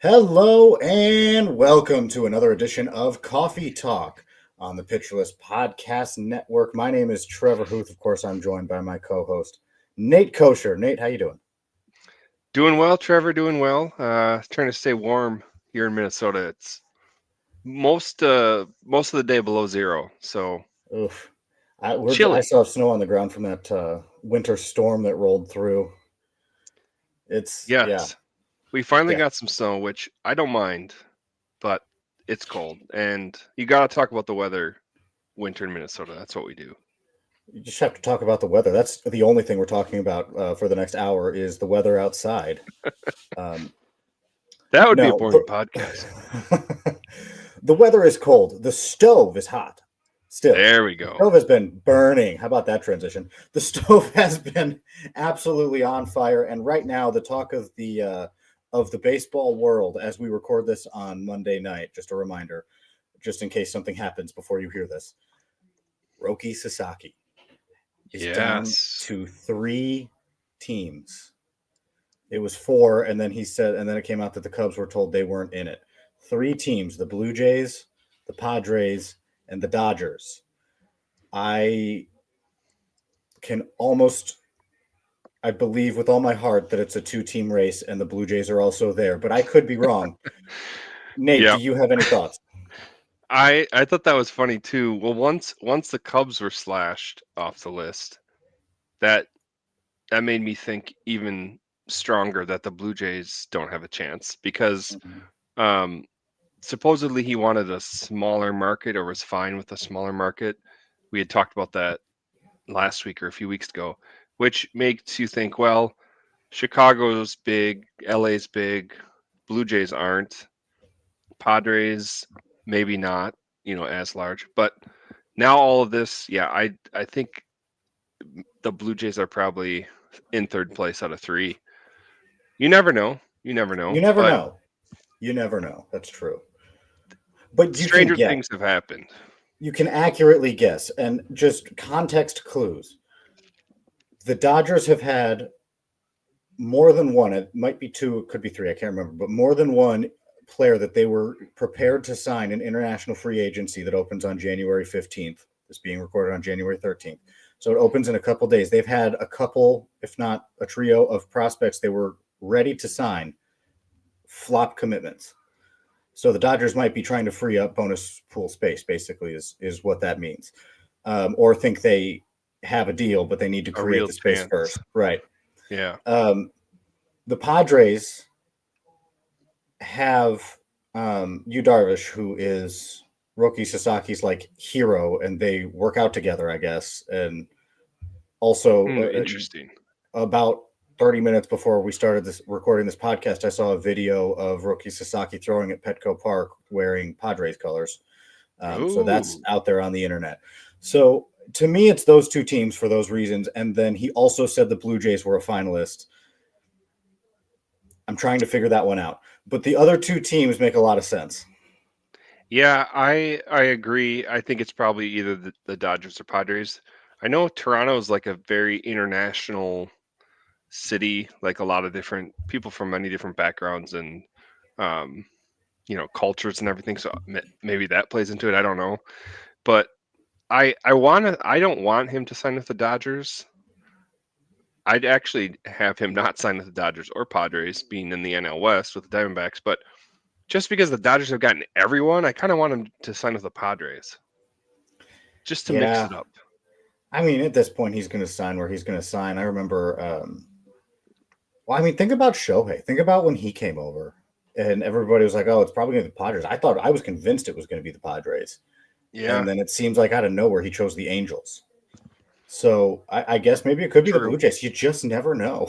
Hello and welcome to another edition of Coffee Talk on the Pitcherless Podcast Network. My name is Trevor Hooth. Of course, I'm joined by my co-host, Nate Kosher. Nate, how you doing? Doing well, Trevor. Doing well. Trying to stay warm here in Minnesota. It's most of the day below zero, so Oof. I chilly. still have snow on the ground from that winter storm that rolled through. Yeah, Yes, we finally yeah. got some snow, which I don't mind, but it's cold, and you got to talk about the weather. Winter in Minnesota. That's what we do. You just have to talk about the weather. That's the only thing we're talking about for the next hour is the weather outside. Um, That would be a no, boring podcast. the weather is cold. The stove is hot. Still, There we the go. stove has been burning. How about that transition? The stove has been absolutely on fire, and right now, the talk of the baseball world as we record this on Monday night. Just a reminder, just in case something happens before you hear this. Roki Sasaki is down Yes. to 3 teams. It was 4, and then it came out that the Cubs were told they weren't in it. 3 teams: the Blue Jays, the Padres, and the Dodgers. I can almost, I believe with all my heart that it's a 2-team race and the Blue Jays are also there, but I could be wrong. Nate, do Yep. you have any thoughts? I thought that was funny too. Well, once the Cubs were slashed off the list, that that made me think even stronger that the Blue Jays don't have a chance because Mhm. um, supposedly he wanted a smaller market or was fine with a smaller market. We had talked about that last week or a few weeks ago, which makes you think, well, Chicago's big, LA's big, Blue Jays aren't, Padres maybe not, as large. But now all of this, yeah, I think the Blue Jays are probably in third place out of three. You never know. You never You know. never But know. You never know. That's true. But stranger things have happened. you can accurately guess, and just context clues. The Dodgers have had more than one, it might be 2, it could be 3, I can't remember, but more than one player that they were prepared to sign an international free agency that opens on January 15th. This being recorded on January 13th. So it opens in a couple days. They've had a couple, if not a trio of prospects they were ready to sign, flop commitments. So the Dodgers might be trying to free up bonus pool space, basically, is what that means. Or think they have a deal, but they need to A create real the space chance. first. Right. Yeah. Um, the Padres have Yu Darvish, who is Roki Sasaki's like hero, and they work out together, I guess. And also, Interesting. about 30 minutes before we started this recording this podcast, I saw a video of Roki Sasaki throwing at Petco Park wearing Padres colors. So that's Ooh. out there on the internet. So to me, it's those 2 teams for those reasons. And then he also said the Blue Jays were a finalist. I'm trying to figure that one out. But the other 2 teams make a lot of sense. Yeah, I agree. I think it's probably either the Dodgers or Padres. I know Toronto is like a very international city, like a lot of different people from many different backgrounds and um, cultures and everything. So maybe that plays into it. I don't know, but I don't want him to sign with the Dodgers. I'd actually have him not sign with the Dodgers or Padres, being in the NL West with the Diamondbacks. But just because the Dodgers have gotten everyone, I kind of want him to sign with the Padres just to mix Yeah. it up. I mean, at this point, he's going to sign where he's going to sign. I remember, well, I mean, think about Shohei. Think about when he came over and everybody was like, oh, it's probably going to be the Padres. I was convinced it was going to be the Padres. Yeah, And then it seems like out of nowhere, he chose the Angels. So I guess maybe it could be the true. Blue Jays. You just never know.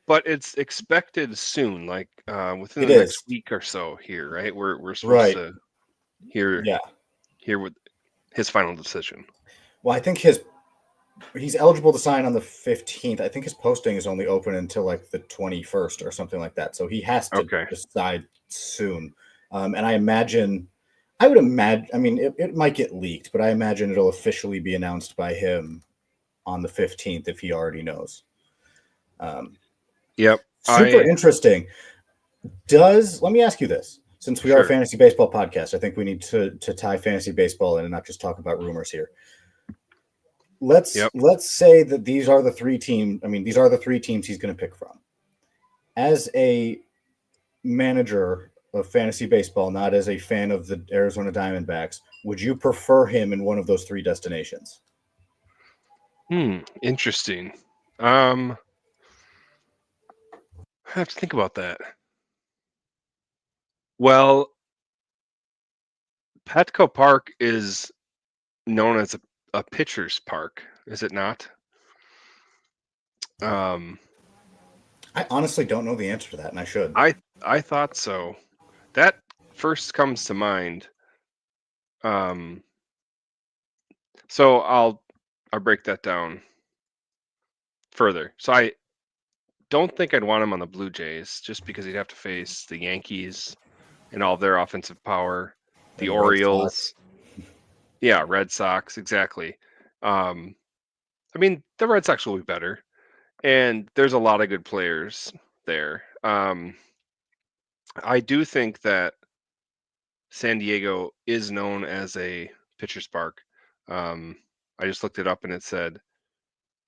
But it's expected soon, like within It the next is. week or so here, right? We're supposed Right. to hear Yeah. hear what his final decision. Well, I think he's eligible to sign on the 15th. I think his posting is only open until like the 21st or something like that. So he has to Okay. decide soon. And I would imagine, I mean, it might get leaked, but I imagine it'll officially be announced by him on the 15th if he already knows. Um, Yep. Super interesting. Let me ask you this. Since we are a Sure. fantasy baseball podcast, I think we need to tie fantasy baseball in and not just talk about rumors here. Yep. Let's say that these are the three teams. I mean, these are the three teams he's going to pick from. As a manager of fantasy baseball, not as a fan of the Arizona Diamondbacks, would you prefer him in one of those three destinations? Interesting. I have to think about that. Well, Petco Park is known as a pitcher's park, is it not? Um, I honestly don't know the answer to that, and I should. I thought so. That first comes to mind. Um, so I'll break that down further. So I don't think I'd want him on the Blue Jays just because he'd have to face the Yankees and all their offensive power, And the the Red Sox. Orioles, yeah, Red Sox, exactly. Um, I mean, the Red Sox will be better, and there's a lot of good players there. I do think that San Diego is known as a pitcher's park. Um, I just looked it up and it said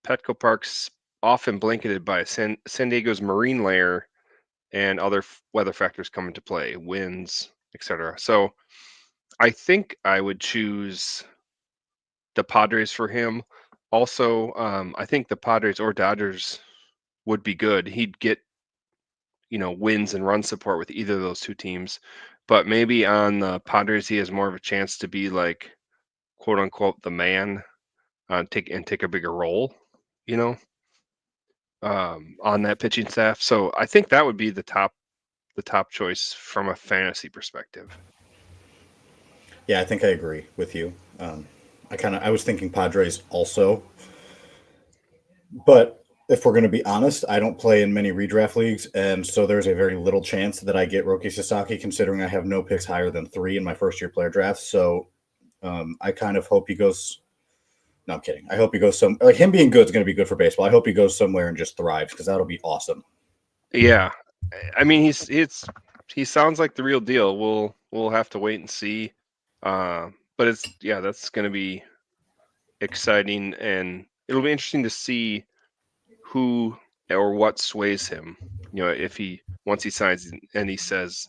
Petco Park's often blanketed by San Diego's marine layer and other weather factors come into play, winds, etc. So I think I would choose the Padres for him. Also, I think the Padres or Dodgers would be good. He'd get wins and run support with either of those two teams, but maybe on the Padres he has more of a chance to be like quote unquote the man, take a bigger role, you know, on that pitching staff. So I think that would be the top choice from a fantasy perspective. Yeah, I think I agree with you. I was thinking Padres also, but if we're going to be honest, I don't play in many redraft leagues, and so there's a very little chance that I get Roki Sasaki, considering I have no picks higher than 3 in my first year player draft. So I kind of hope he goes. No, I'm kidding. I hope he goes some like him being good is going to be good for baseball. I hope he goes somewhere and just thrives because that'll be awesome. Yeah, I mean he sounds like the real deal. We'll have to wait and see. But that's going to be exciting, and it'll be interesting to see who or what sways him. If he once he signs and he says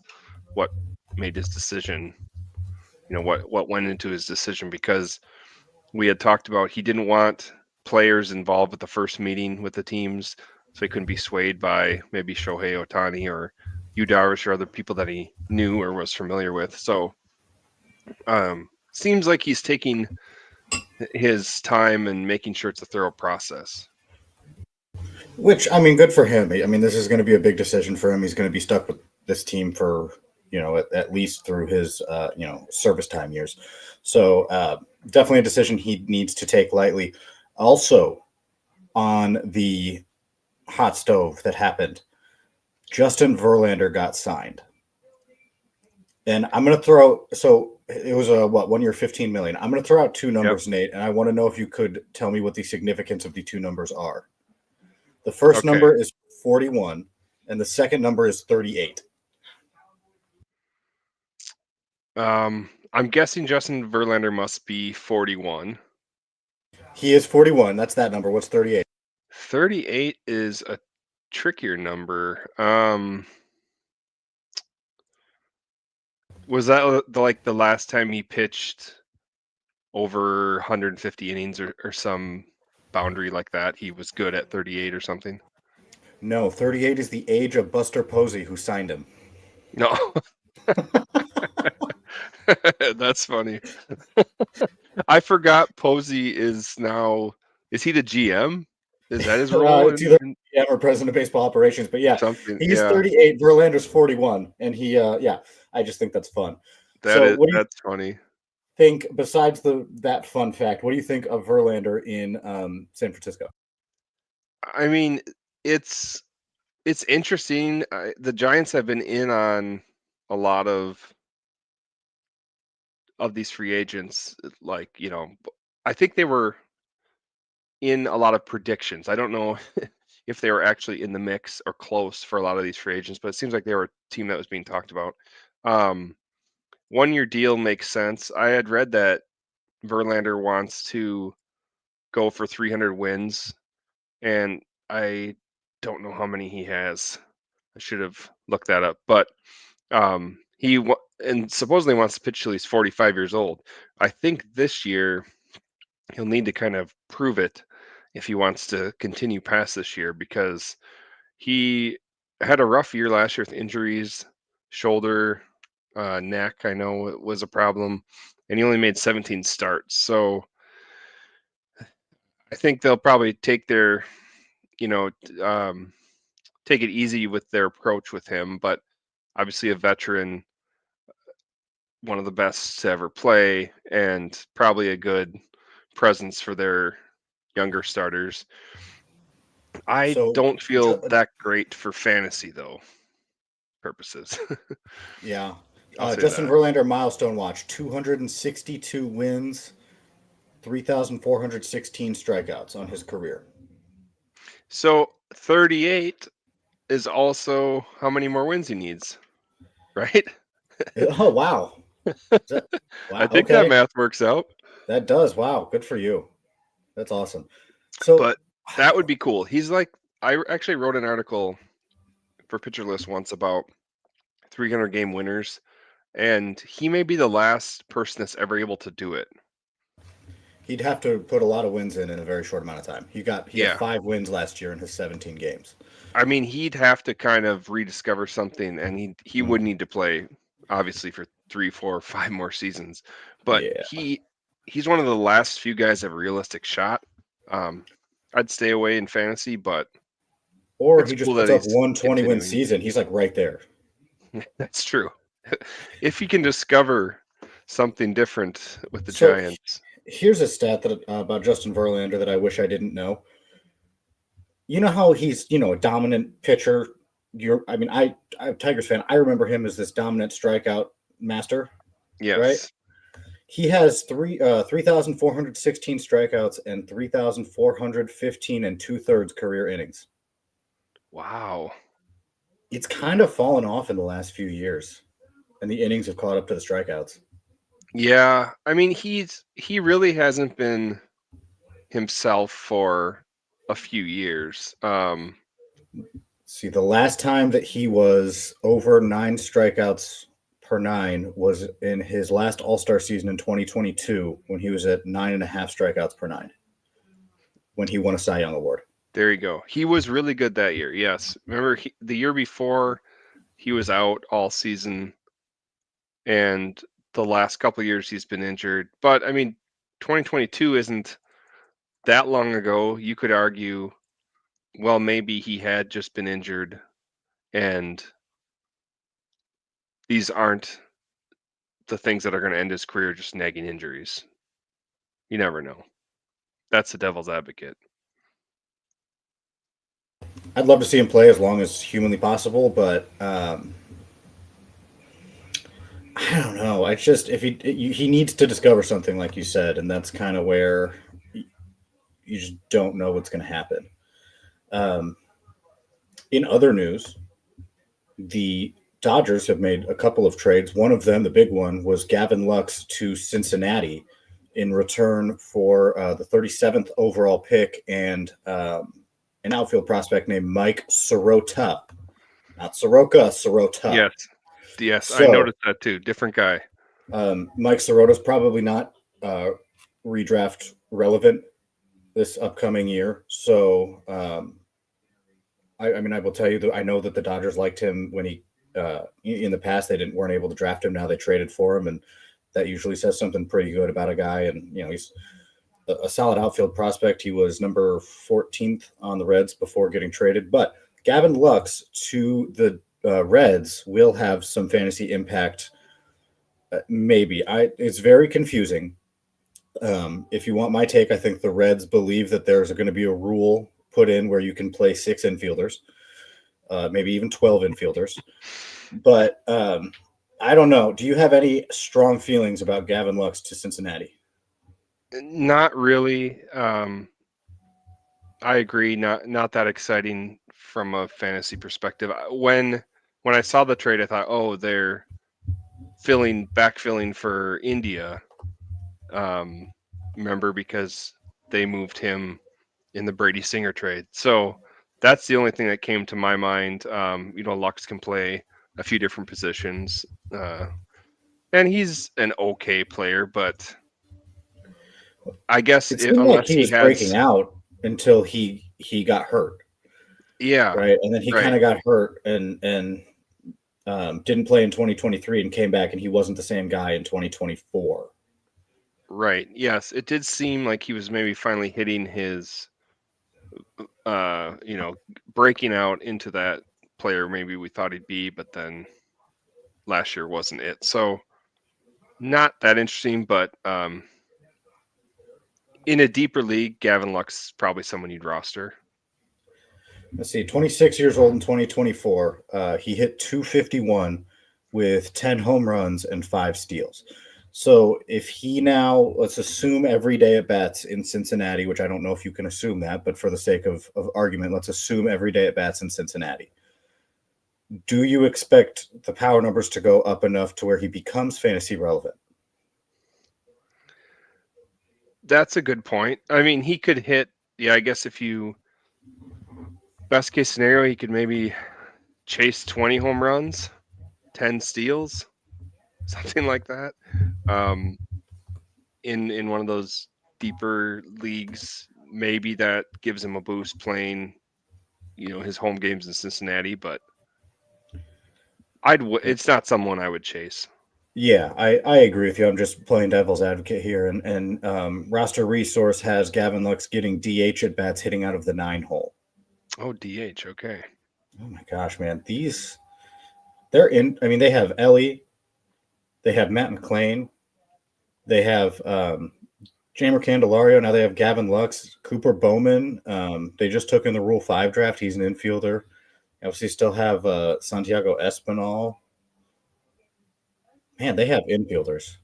what made his decision, what went into his decision, because we had talked about he didn't want players involved at the first meeting with the teams, so he couldn't be swayed by maybe Shohei Ohtani or Yu Darvish or other people that he knew or was familiar with. So seems like he's taking his time and making sure it's a thorough process. Which I mean, good for him. I mean, this is going to be a big decision for him. He's going to be stuck with this team for at least through his service time years. So definitely a decision he needs to take lightly. Also, on the hot stove that happened, Justin Verlander got signed, and I'm going to throw. So it was a 1 year, 15 million. I'm going to throw out two Yep. numbers, Nate, and I want to know if you could tell me what the significance of the two numbers are. The first Okay. number is 41, and the second number is 38. I'm guessing Justin Verlander must be 41. He is 41. That's that number. What's 38? 38 is a trickier number. Was that like the last time he pitched over 150 innings or some boundary like that? He was good at 38 or something. No, 38 is the age of Buster Posey, who signed him. No, that's funny. I forgot Posey is now. Is he the GM? Is that his role It's either in GM or president of baseball operations, but yeah, something? he's Yeah, 38. Verlander's 41, and I just think that's fun. So, what do you that's funny. think besides that fun fact? What do you think of Verlander in San Francisco? I mean, it's it's interesting. The Giants have been in on a lot of these free agents. Like, I think they were in a lot of predictions. I don't know if they were actually in the mix or close for a lot of these free agents, but it seems like they were a team that was being talked about. 1-year deal makes sense. I had read that Verlander wants to go for 300 wins, and I don't know how many he has. I should have looked that up, but and supposedly wants to pitch till he's 45 years old. I think this year he'll need to kind of prove it if he wants to continue past this year, because he had a rough year last year with injuries, shoulder, neck. I know it was a problem, and he only made 17 starts. So I think they'll probably take their, you know, take it easy with their approach with him. But obviously, a veteran, one of the best to ever play, and probably a good presence for their younger starters. I So, don't feel that great for fantasy though purposes. yeah. I'll say Justin that. Verlander milestone watch: 262 wins, 3,416 strikeouts on his career. So 38 is also how many more wins he needs, right? Oh wow! I Wow. think that Okay, math works out. that does. Wow, good for you. That's awesome. So, But that would be cool. He's like, I actually wrote an article for Pitcher List once about 300 game winners, and he may be the last person that's ever able to do it. he'd have to put a lot of wins in a very short amount of time. He had Yeah. 5 wins last year in his 17 games. I mean, he'd have to kind of rediscover something, and he would Mm, need to play obviously for 3, 4, 5 more seasons. But yeah. he's one of the last few guys that have a realistic shot. Um, I'd stay away in fantasy, but Or it's he just cool puts that up he's one 20-win continuing. season. He's like right there. That's true. If he can discover something different with the So Giants. here's a stat that about Justin Verlander that I wish I didn't know. You know how he's a dominant pitcher. I'm a Tigers fan. I remember him as this dominant strikeout master, right? Yes. He has 3,416 strikeouts and 3,415 and 2/3 career innings. Wow. It's kind of fallen off in the last few years, and the innings have caught up to the strikeouts. Yeah. I mean, he really hasn't been himself for a few years. See, the last time that he was over 9 strikeouts per nine was in his last All Star season in 2022 when he was at 9.5 strikeouts per nine when he won a Cy Young Award. There you go. He was really good that year. Yes. Remember the year before he was out all season, and the last couple of years he's been injured. But I mean, 2022 isn't that long ago. You could argue, well, maybe he had just been injured, and these aren't the things that are going to end his career, just nagging injuries. You never know. That's the devil's advocate. I'd love to see him play as long as humanly possible, but I don't know. I just if he needs to discover something, like you said, and that's kind of where you just don't know what's going to happen. Um, in other news, the Dodgers have made a couple of trades. One of them, the big one, was Gavin Lux to Cincinnati in return for the 37th overall pick and an outfield prospect named Mike Sirota. Not Soroka, Sirota. Yes. Yes. I So noticed that too. Different guy. Mike Sirota's probably not redraft relevant this upcoming year. So I mean, I will tell you that I know that the Dodgers liked him when he in the past they weren't able to draft him. Now they traded for him, and that usually says something pretty good about a guy. And he's a solid outfield prospect. He was number 14th on the Reds before getting traded. But Gavin Lux to the Reds will have some fantasy impact. Maybe it's very confusing. If you want my take, I think the Reds believe that there's going to be a rule put in where you can play 6 infielders, maybe even 12 infielders. But I don't know. Do you have any strong feelings about Gavin Lux to Cincinnati? Not really. I agree. Not that exciting from a fantasy perspective. When I saw the trade, I thought, oh, they're backfilling for India. Um, remember because they moved him in the Brady Singer trade. So that's the only thing that came to my mind. Lux can play a few different positions, and he's an okay player, but I guess It seemed like unless he he was breaking has, out until he got hurt, yeah, right? And then he kind right, of got hurt and didn't play in 2023 and came back, and he wasn't the same guy in 2024. right. Yes, it did seem like he was maybe finally hitting his, uh, you know, breaking out into that player maybe we thought he'd be, but then last year wasn't it. So not that interesting, but in a deeper league, Gavin Lux is probably someone you'd roster. Let's see, 26 years old in 2024. He hit 251 with 10 home runs and 5 steals. So if he now, let's assume every day at bats in Cincinnati, which I don't know if you can assume that, but for the sake of argument, let's assume every day at bats in Cincinnati. Do you expect the power numbers to go up enough to where he becomes fantasy relevant? That's a good point. I mean, he could hit, yeah, I guess if you, best case scenario, he could maybe chase 20 home runs, 10 steals, something like that. Um, in one of those deeper leagues, maybe that gives him a boost playing, his home games in Cincinnati, but it's not someone I would chase. Yeah, I agree with you. I'm just playing devil's advocate here, and roster resource has Gavin Lux getting DH at bats hitting out of the 9 hole. Oh, DH, okay. Oh my gosh, man, they're in. I mean, they have Ellie, they have Matt McClain, they have Jamer Candelario. Now they have Gavin Lux, Cooper Bowman. They just took in the Rule 5 draft. He's an infielder. Obviously, still have Santiago Espinal. Man, they have infielders.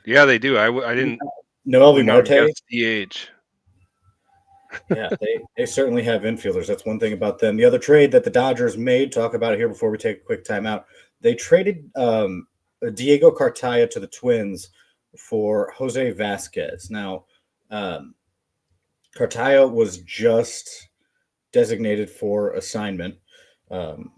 Yeah, they do. I Noelvi would not guess Marte. DH. Yeah, they certainly have infielders. That's one thing about them. The other trade that the Dodgers made, talk about it here before we take a quick timeout. They traded Diego Cartaya to the Twins for Jose Vasquez. Now, Cartaya was just designated for assignment um,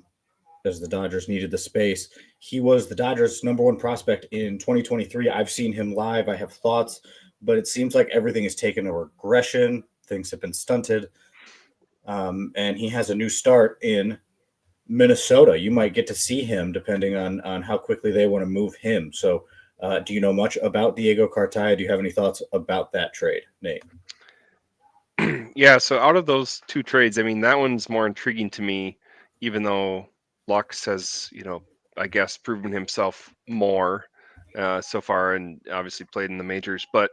as the Dodgers needed the space. He was the Dodgers' #1 prospect in 2023. I've seen him live. I have thoughts, but it seems like everything has taken a regression. Things have been stunted. And he has a new start in Minnesota. You might get to see him depending on how quickly they want to move him. So, do you know much about Diego Cartaya? Do you have any thoughts about that trade, Nate? Yeah, so out of those two trades, I mean, that one's more intriguing to me, even though Lux has, I guess proven himself more so far and obviously played in the majors. But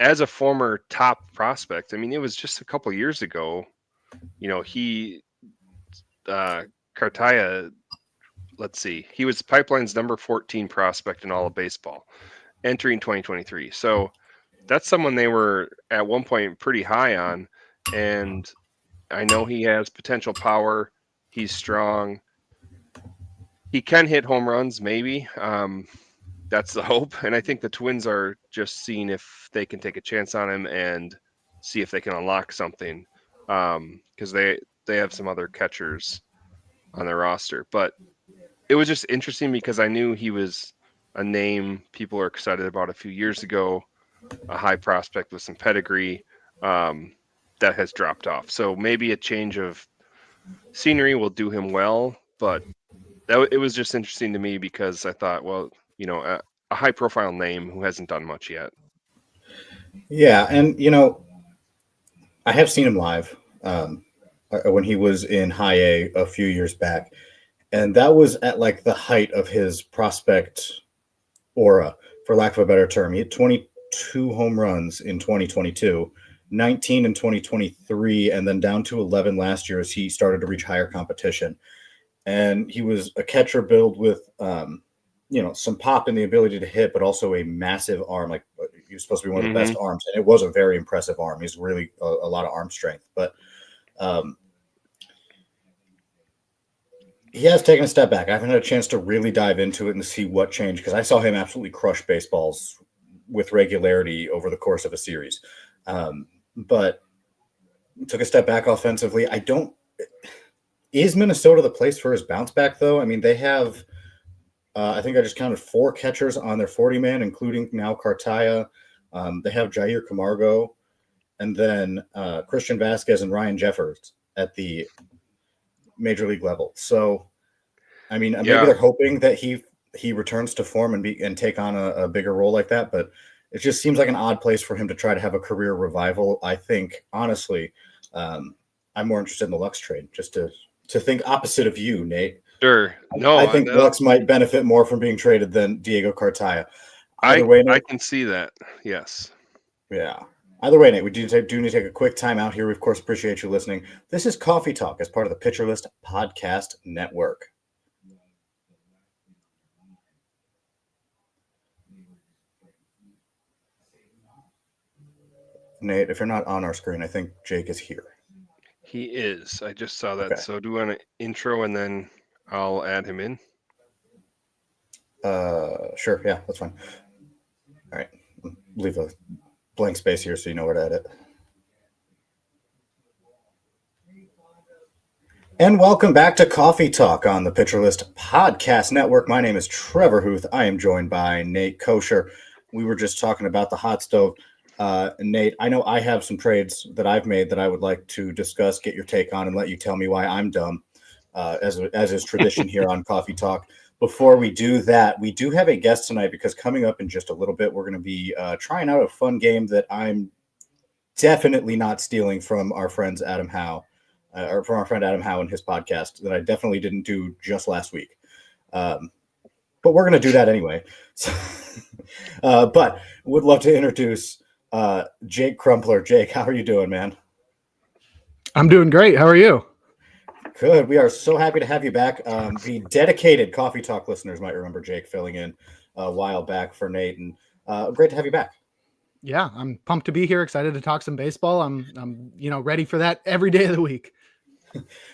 as a former top prospect, I mean, it was just a couple years ago, he, Cartaya, let's see, he was Pipeline's number 14 prospect in all of baseball entering 2023. So that's someone they were at one point pretty high on. And I know he has potential power. He's strong. He can hit home runs, maybe. That's the hope. And I think the Twins are just seeing if they can take a chance on him and see if they can unlock something. Because they have some other catchers on their roster. But it was just interesting because I knew he was a name people were excited about a few years ago, a high prospect with some pedigree that has dropped off. So maybe a change of scenery will do him well, but it was just interesting to me because I thought, well, a high profile name who hasn't done much yet. Yeah, and I have seen him live when he was in High A few years back, and that was at like the height of his prospect aura, for lack of a better term. He hit 22 home runs in 2022, 19 in 2023, and then down to 11 last year as he started to reach higher competition. And he was a catcher build with, some pop and the ability to hit, but also a massive arm, like He was supposed to be one of the best arms, and it was a very impressive arm. He's really a lot of arm strength, but he has taken a step back. I haven't had a chance to really dive into it and see what changed, because I saw him absolutely crush baseballs with regularity over the course of a series. But took a step back offensively. Is Minnesota the place for his bounce back, though? I mean, they have, I think I just counted 4 catchers on their 40-man, including now Cartaya. They have Jair Camargo, and then Christian Vasquez and Ryan Jeffers at the major league level. So, I mean, maybe they're hoping that he returns to form and take on a bigger role like that, but it just seems like an odd place for him to try to have a career revival. I think, honestly, I'm more interested in the Lux trade, just to think opposite of you, Nate. Sure. No, I think Lux might benefit more from being traded than Diego Cartaya. Either way, Nate, I can see that. Yes. Yeah. Either way, Nate, we do need to take a quick time out here. We, of course, appreciate you listening. This is Coffee Talk as part of the Pitcher List Podcast Network. Nate, if you're not on our screen, I think Jake is here. He is. I just saw that. Okay. So do you want an intro and then I'll add him in? Sure. Yeah, that's fine. All right. Leave a blank space here so you know where to edit. And welcome back to Coffee Talk on the Pitcher List Podcast Network. My name is Trevor Hooth. I am joined by Nate Kosher. We were just talking about the hot stove. Nate, I know I have some trades that I've made that I would like to discuss, get your take on, and let you tell me why I'm dumb, as is tradition here on Coffee Talk. Before we do that, we do have a guest tonight, because coming up in just a little bit, we're going to be trying out a fun game that I'm definitely not stealing from our friends Adam Howe, or from our friend Adam Howe and his podcast, that I definitely didn't do just last week. But we're going to do that anyway. So, but would love to introduce Jake Crumpler. Jake, how are you doing, man? I'm doing great. How are you? Good. We are so happy to have you back. The dedicated Coffee Talk listeners might remember Jake filling in a while back for Nate, and great to have you back. Yeah, I'm pumped to be here. Excited to talk some baseball. I'm ready for that every day of the week.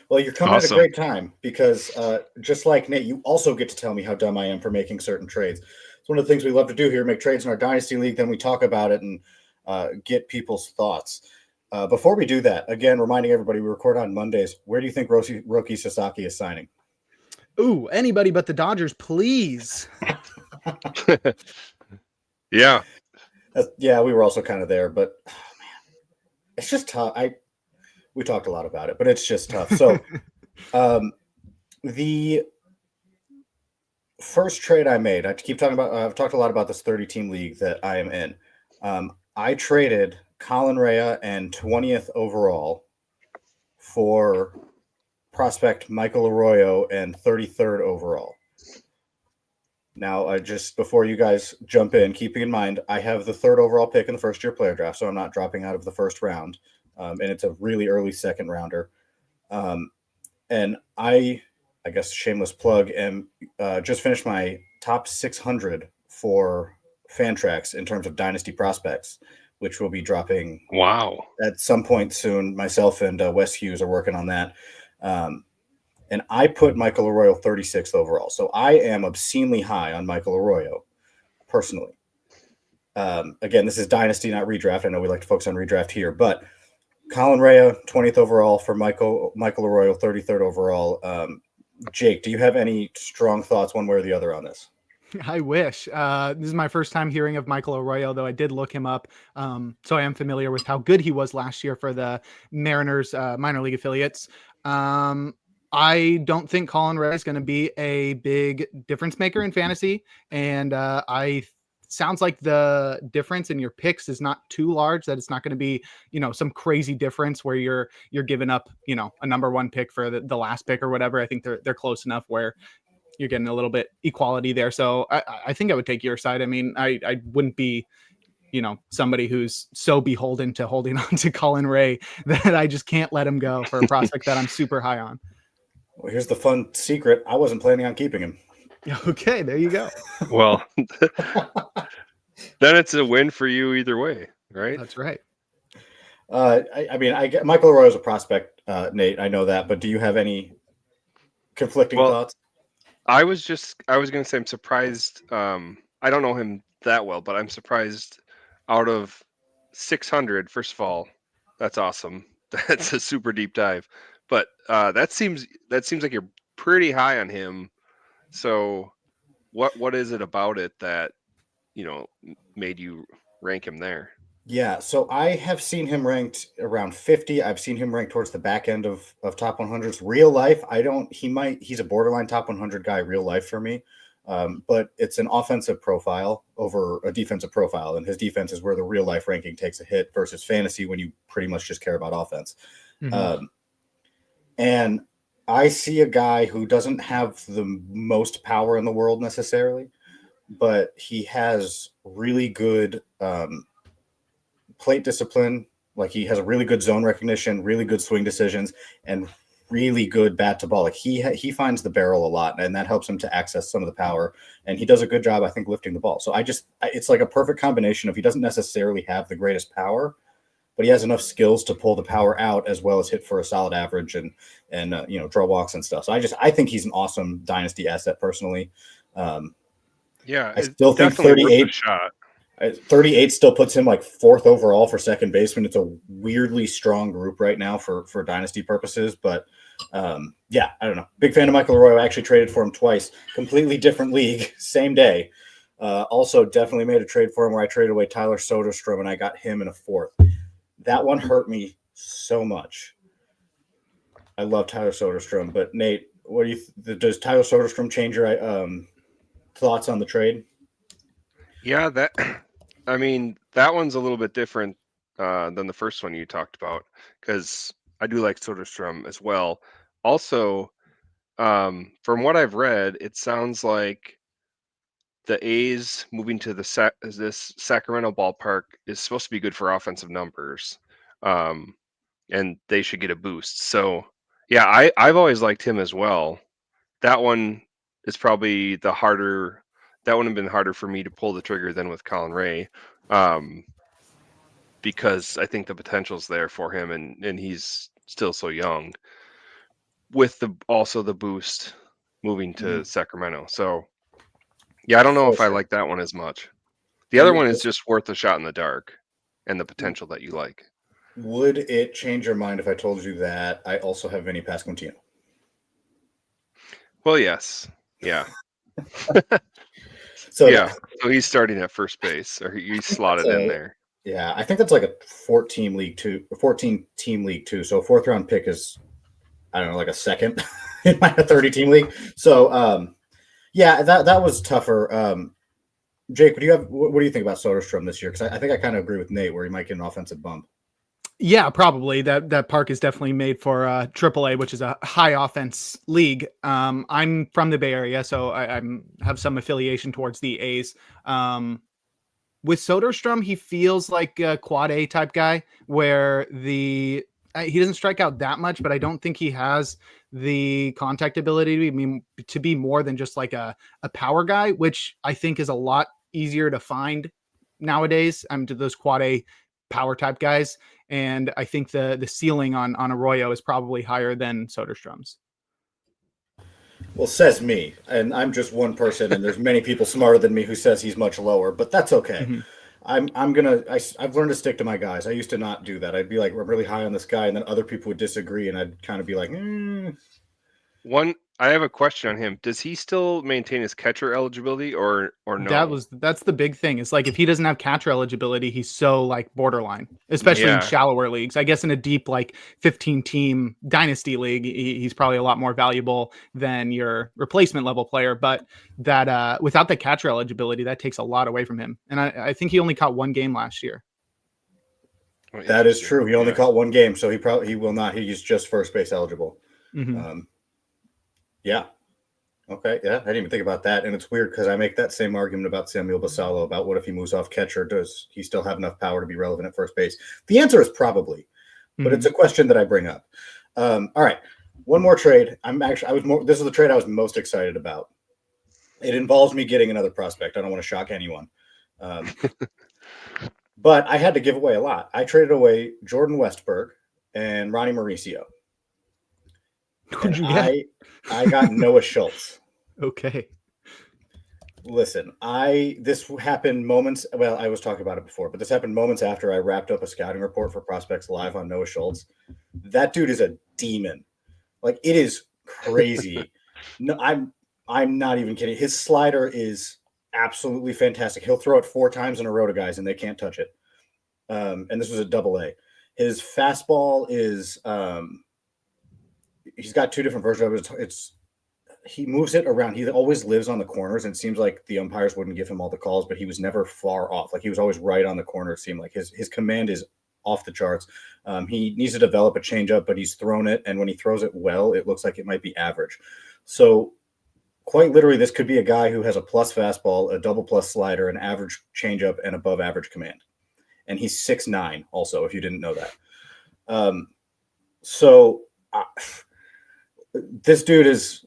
Well, you're coming at a great time, because just like Nate, you also get to tell me how dumb I am for making certain trades. It's one of the things we love to do here, make trades in our Dynasty League, then we talk about it and get people's thoughts. Before we do that, again, reminding everybody, we record on Mondays. Where do you think Roki Sasaki is signing? Ooh, anybody but the Dodgers, please. Yeah. Yeah, we were also kind of there, but man, it's just tough. We talked a lot about it, but it's just tough. So the first trade I made, I've talked a lot about this 30-team league that I am in. I traded Colin Rea and 20th overall for prospect Michael Arroyo and 33rd overall. Now, just before you guys jump in, keeping in mind, I have the 3rd overall pick in the first-year player draft, so I'm not dropping out of the first round. And it's a really early second rounder. And I guess shameless plug, and just finished my top 600 for Fantrax in terms of dynasty prospects, which will be dropping at some point soon. Myself and Wes Hughes are working on that. And I put Michael Arroyo 36th overall. So I am obscenely high on Michael Arroyo, personally. Again, this is dynasty, not redraft. I know we like to focus on redraft here, but Colin Rea, 20th overall for Michael Arroyo, 33rd overall. Jake, do you have any strong thoughts one way or the other on this? I wish. This is my first time hearing of Michael Arroyo, though I did look him up. So I am familiar with how good he was last year for the Mariners minor league affiliates. I don't think Colin Rea is going to be a big difference maker in fantasy. And sounds like the difference in your picks is not too large, that it's not going to be, some crazy difference where you're giving up, a number 1 pick for the last pick or whatever. I think they're close enough where you're getting a little bit equality there. So I think I would take your side. I mean, I wouldn't be, somebody who's so beholden to holding on to Colin Rea that I just can't let him go for a prospect that I'm super high on. Well, here's the fun secret. I wasn't planning on keeping him. Okay, there you go. Well, Then it's a win for you either way, right? That's right. I mean, I get Michael Arroyo is a prospect, Nate. I know that, but do you have any conflicting Well, thoughts? I was going to say I'm surprised. I don't know him that well, but I'm surprised out of 600. First of all, that's awesome. That's a super deep dive. But that seems like you're pretty high on him. So what is it about it that made you rank him there? Yeah, so I have seen him ranked around 50. I've seen him ranked towards the back end of top 100s. Real life, he's a borderline top 100 guy real life for me. But it's an offensive profile over a defensive profile, and his defense is where the real life ranking takes a hit versus fantasy when you pretty much just care about offense. Mhm. And I see a guy who doesn't have the most power in the world necessarily, but he has really good plate discipline. Like he has a really good zone recognition, really good swing decisions, and really good bat to ball. Like he finds the barrel a lot, and that helps him to access some of the power. And he does a good job, I think, lifting the ball. So it's like a perfect combination of he doesn't necessarily have the greatest power, but he has enough skills to pull the power out as well as hit for a solid average and draw walks and stuff. So I think he's an awesome dynasty asset personally. Yeah, I it's still think definitely worth a 38 shot. 38 still puts him like fourth overall for second baseman. It's a weirdly strong group right now for dynasty purposes. But yeah, I don't know. Big fan of Michael Arroyo. I actually traded for him twice. Completely different league, same day. Also, definitely made a trade for him where I traded away Tyler Soderstrom and I got him in a fourth. That one hurt me so much. I love Tyler Soderstrom, but Nate, what do you? Does Tyler Soderstrom change your thoughts on the trade? Yeah, I mean, that one's a little bit different than the first one you talked about because I do like Soderstrom as well. Also, from what I've read, it sounds like the A's moving to this Sacramento ballpark is supposed to be good for offensive numbers, and they should get a boost. So, yeah, I've always liked him as well. That one is probably the harder. That would have been harder for me to pull the trigger than with Colin Ray, because I think the potential's there for him, and he's still so young. With also the boost moving to Sacramento, so yeah, I don't know For if I sure. like that one as much. The other And one is just worth a shot in the dark, and the potential that you like. would it change your mind if I told you that I also have Vinny Pasquantino? Well, yes, yeah, So yeah. So he's starting at first base, or he's slotted in there. yeah, I think that's like a 14 league two, 14 team league too. So a fourth round pick is, I don't know, like a second in my 30 team league. So yeah, that was tougher. Jake, what do you think about Soderstrom this year? Because I think I kind of agree with Nate where he might get an offensive bump. Yeah, probably. That park is definitely made for AAA, which is a high offense league. I'm from the Bay Area, so I have some affiliation towards the A's. With Soderstrom, he feels like a quad A type guy, where he doesn't strike out that much, but I don't think he has the contact ability to be more than just like a power guy, which I think is a lot easier to find nowadays. To those quad A power type guys. And I think the ceiling on Arroyo is probably higher than Soderstrom's. Well, says me, and I'm just one person, and there's many people smarter than me who says he's much lower, but that's okay. Mm-hmm. I've learned to stick to my guys. I used to not do that. I'd be like, I'm really high on this guy, and then other people would disagree, and I'd kind of be like, I have a question on him. Does he still maintain his catcher eligibility or no? That's the big thing. It's like if he doesn't have catcher eligibility, he's so like borderline, especially in Yeah. shallower leagues. I guess in a deep like 15 team dynasty league, he's probably a lot more valuable than your replacement level player. But that without the catcher eligibility, that takes a lot away from him. And I think he only caught one game last year. Oh, that is interesting. true. He only Yeah. caught one game, so he will not. He's just first base eligible. Mm-hmm. Yeah. Okay. Yeah. I didn't even think about that. And it's weird because I make that same argument about Samuel Basallo about what if he moves off catcher? Does he still have enough power to be relevant at first base? The answer is probably, but it's a question that I bring up. All right. One more trade. This is the trade I was most excited about. It involves me getting another prospect. I don't want to shock anyone. But I had to give away a lot. I traded away Jordan Westberg and Ronnie Mauricio. Who'd And you get? I got Noah Schultz. Okay. Listen, this happened moments. Well, I was talking about it before, but this happened moments after I wrapped up a scouting report for Prospects Live on Noah Schultz. That dude is a demon. Like, it is crazy. No, I'm not even kidding. His slider is absolutely fantastic. He'll throw it 4 times in a row to guys and they can't touch it. And this was a double-A. His fastball is he's got 2 different versions of it. He moves it around. He always lives on the corners, and it seems like the umpires wouldn't give him all the calls, but he was never far off. Like, he was always right on the corner. It seemed like his command is off the charts. He needs to develop a changeup, but he's thrown it, and when he throws it well, it looks like it might be average. So quite literally, this could be a guy who has a plus fastball, a double plus slider, an average changeup, and above average command. And he's 6'9", also, if you didn't know that. This dude is,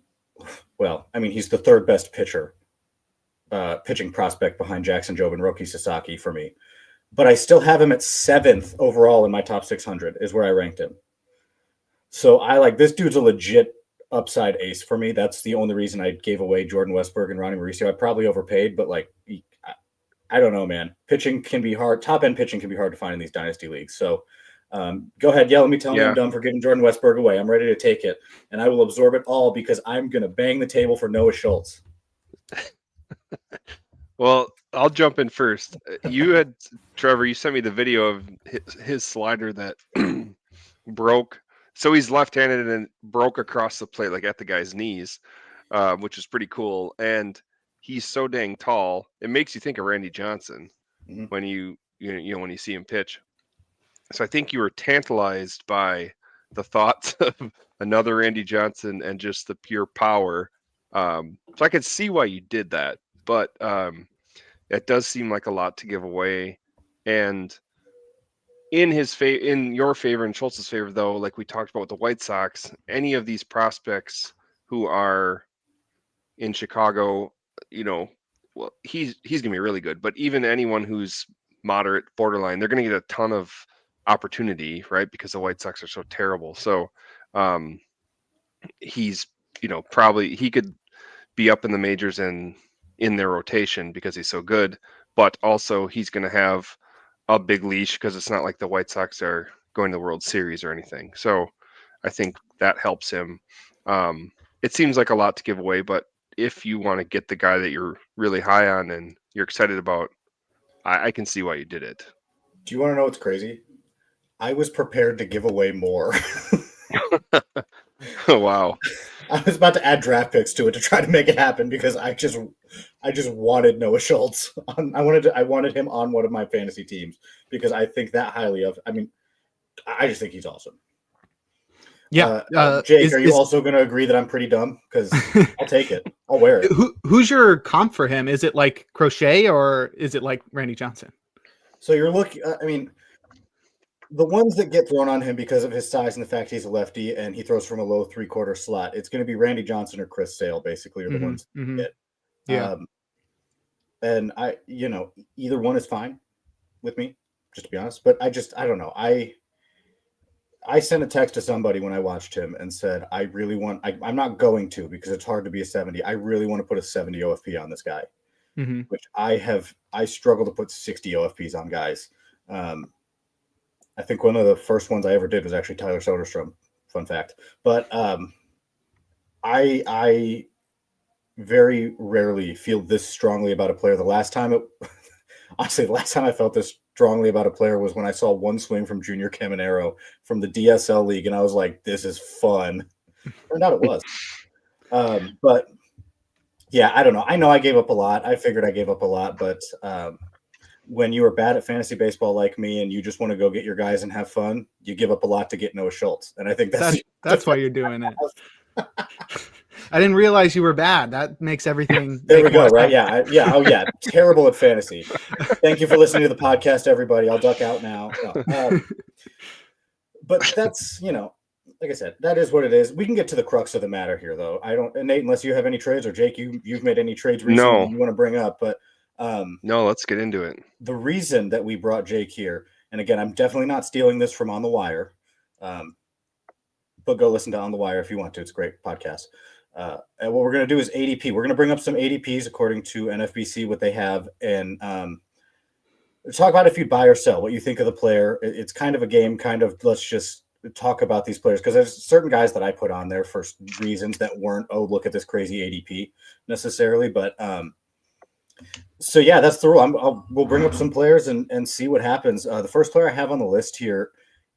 well, I mean, he's the 3rd best pitching prospect behind Jackson Jobe and Roki Sasaki for me. But I still have him at 7th overall in my top 600 is where I ranked him. So this dude's a legit upside ace for me. That's the only reason I gave away Jordan Westberg and Ronnie Mauricio. I probably overpaid, but I don't know, man. Pitching can be hard. Top end pitching can be hard to find in these dynasty leagues. So go ahead, yell at me, tell me I'm dumb for giving Jordan Westberg away. I'm ready to take it, and I will absorb it all because I'm going to bang the table for Noah Schultz. Well, I'll jump in first. Trevor, you sent me the video of his slider that broke. So he's left-handed and broke across the plate, like at the guy's knees, which is pretty cool. And he's so dang tall, it makes you think of Randy Johnson when you when you see him pitch. So I think you were tantalized by the thoughts of another Randy Johnson and just the pure power. So I could see why you did that, but it does seem like a lot to give away. And in your favor and Schultz's favor, though, like we talked about with the White Sox, any of these prospects who are in Chicago, well, he's gonna be really good. But even anyone who's moderate, borderline, they're gonna get a ton of opportunity, right? Because the White Sox are so terrible. So he's probably he could be up in the majors and in their rotation because he's so good, but also he's going to have a big leash because it's not like the White Sox are going to the World Series or anything. So I think that helps him. It seems like a lot to give away, but if you want to get the guy that you're really high on and you're excited about, I can see why you did it. Do you want to know what's crazy? I was prepared to give away more. Oh, wow. I was about to add draft picks to it to try to make it happen because I just wanted Noah Schultz. I wanted him on one of my fantasy teams because I think that highly of. I mean, I just think he's awesome. Yeah, Jake, are you also going to agree that I'm pretty dumb? Because I'll take it. I'll wear it. Who's your comp for him? Is it like Crochet or is it like Randy Johnson? So you're looking. I mean, the ones that get thrown on him because of his size and the fact he's a lefty and he throws from a low 3/4 slot, it's going to be Randy Johnson or Chris Sale, basically, are the ones that get. Yeah. And either one is fine with me, just to be honest. But I don't know. I sent a text to somebody when I watched him and said, I really want, I'm not going to because it's hard to be a 70. I really want to put a 70 OFP on this guy, which I struggle to put 60 OFPs on guys. I think one of the first ones I ever did was actually Tyler Soderstrom. Fun fact. But I very rarely feel this strongly about a player. The last time I felt this strongly about a player was when I saw one swing from Junior Caminero from the DSL League, and I was like, this is fun. Turned out it was. But yeah, I don't know. I know I gave up a lot. I figured I gave up a lot, but when you are bad at fantasy baseball like me and you just want to go get your guys and have fun, you give up a lot to get Noah Schultz. And I think that's why you're doing it. I didn't realize you were bad. That makes everything. There we go. Right. Yeah. Oh yeah. Terrible at fantasy. Thank you for listening to the podcast, everybody. I'll duck out now. No. But that's, like I said, that is what it is. We can get to the crux of the matter here, though. I don't, Nate, unless you have any trades, or Jake, you've made any trades recently you want to bring up, but No, let's get into it. The reason that we brought Jake here, and again, I'm definitely not stealing this from On the Wire, but go listen to On the Wire if you want to. It's a great podcast. And what we're going to do is ADP. We're going to bring up some ADPs according to NFBC, what they have, and talk about if you buy or sell, what you think of the player. It's kind of a game, let's just talk about these players, because there's certain guys that I put on there for reasons that weren't, oh, look at this crazy ADP necessarily. But so, yeah, that's the rule. We'll bring up some players and see what happens. The first player I have on the list here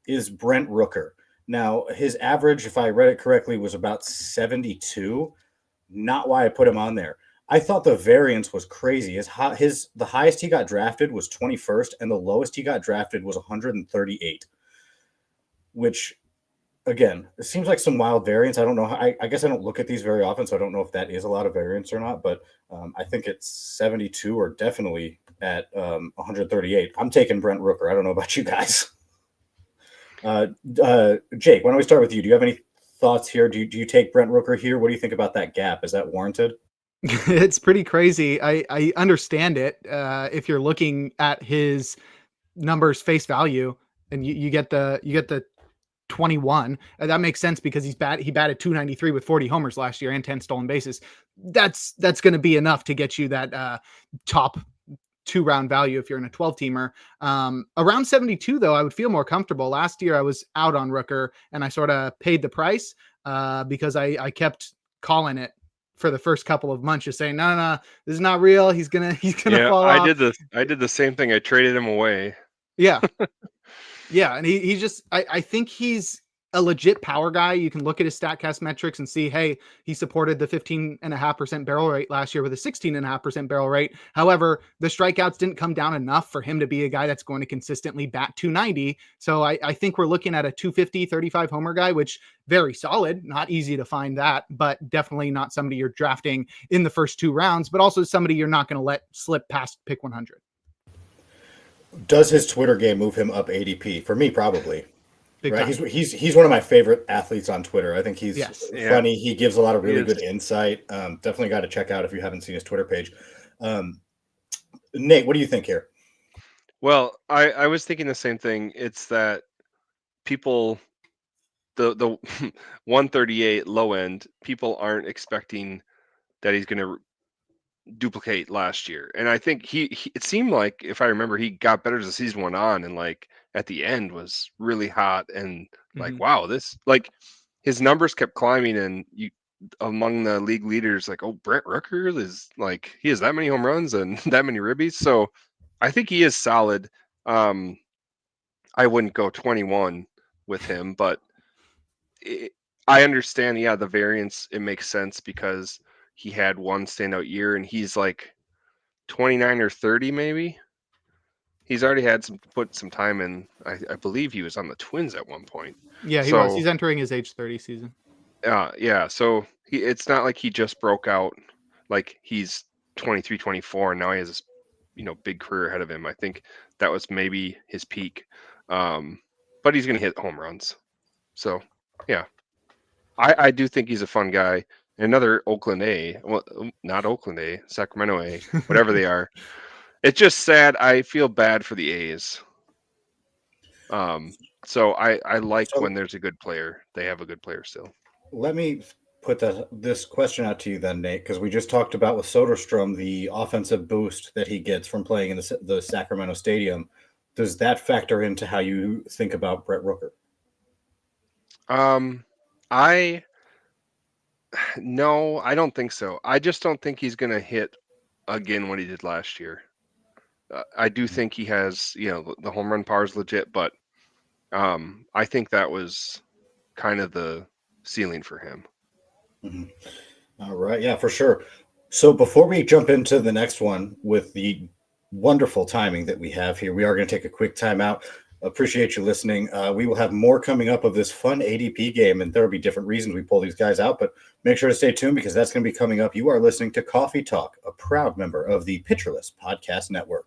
is Brent Rooker. Now, his average, if I read it correctly, was about 72. Not why I put him on there. I thought the variance was crazy. The highest he got drafted was 21st, and the lowest he got drafted was 138. Which, again, it seems like some wild variance. I don't know. I guess I don't look at these very often, so I don't know if that is a lot of variance or not. But I think it's 72 or definitely at 138. I'm taking Brent Rooker. I don't know about you guys. Jake, why don't we start with you? Do you have any thoughts here? Do you take Brent Rooker here? What do you think about that gap? Is that warranted? It's pretty crazy. I understand it. If you're looking at his numbers face value, and you get the 21, that makes sense because he batted 293 with 40 homers last year and 10 stolen bases. That's going to be enough to get you that top 2-round value if you're in a 12-teamer. Around 72, though, I would feel more comfortable. Last year, I was out on Rooker, and I sort of paid the price because I kept calling it for the first couple of months, just saying, no, this is not real. He's gonna fall off. I did the same thing. I traded him away. Yeah. Yeah, and he just I think he's a legit power guy. You can look at his StatCast metrics and see, hey, he supported the 15.5% barrel rate last year with a 16.5% barrel rate. However, the strikeouts didn't come down enough for him to be a guy that's going to consistently bat 290. So I think we're looking at a 250, 35 homer guy, which very solid, not easy to find that, but definitely not somebody you're drafting in the first 2 rounds, but also somebody you're not going to let slip past pick 100. Does his Twitter game move him up ADP? For me, probably. Big right, time. he's one of my favorite athletes on Twitter. I think he's funny. Yeah. He gives a lot of really good insight. Definitely got to check out if you haven't seen his Twitter page. Nate, what do you think here? Well, I was thinking the same thing. It's that people, the 138 low end, people aren't expecting that he's going to duplicate last year. And I think he it seemed like, if I remember, he got better as the season went on, and like at the end was really hot, and like, wow, this, like, his numbers kept climbing, and you among the league leaders, like, oh, Brent Rooker is like, he has that many home runs and that many ribbies. So I think he is solid. I wouldn't go 21 with him, but I understand. Yeah, the variance, it makes sense because he had one standout year, and he's like 29 or 30 maybe. He's already had put some time in. I believe he was on the Twins at one point. Yeah, he was. He's entering his age 30 season. Yeah. So it's not like he just broke out. Like, he's 23, 24, and now he has this, big career ahead of him. I think that was maybe his peak. But he's going to hit home runs. So, yeah. I do think he's a fun guy. Another Oakland A, well, not Oakland A, Sacramento A, whatever they are. It's just sad. I feel bad for the A's. So I like when there's a good player. They have a good player still. Let me put this question out to you then, Nate, because we just talked about with Soderstrom the offensive boost that he gets from playing in the Sacramento Stadium. Does that factor into how you think about Brent Rooker? No, I don't think so. I just don't think he's going to hit again what he did last year. I do think he has, the home run power is legit, but I think that was kind of the ceiling for him. Mm-hmm. All right. Yeah, for sure. So before we jump into the next one with the wonderful timing that we have here, we are going to take a quick timeout. Appreciate you listening. We will have more coming up of this fun ADP game, and there will be different reasons we pull these guys out, but make sure to stay tuned because that's going to be coming up. You are listening to Coffee Talk, a proud member of the Pitcher List Podcast Network.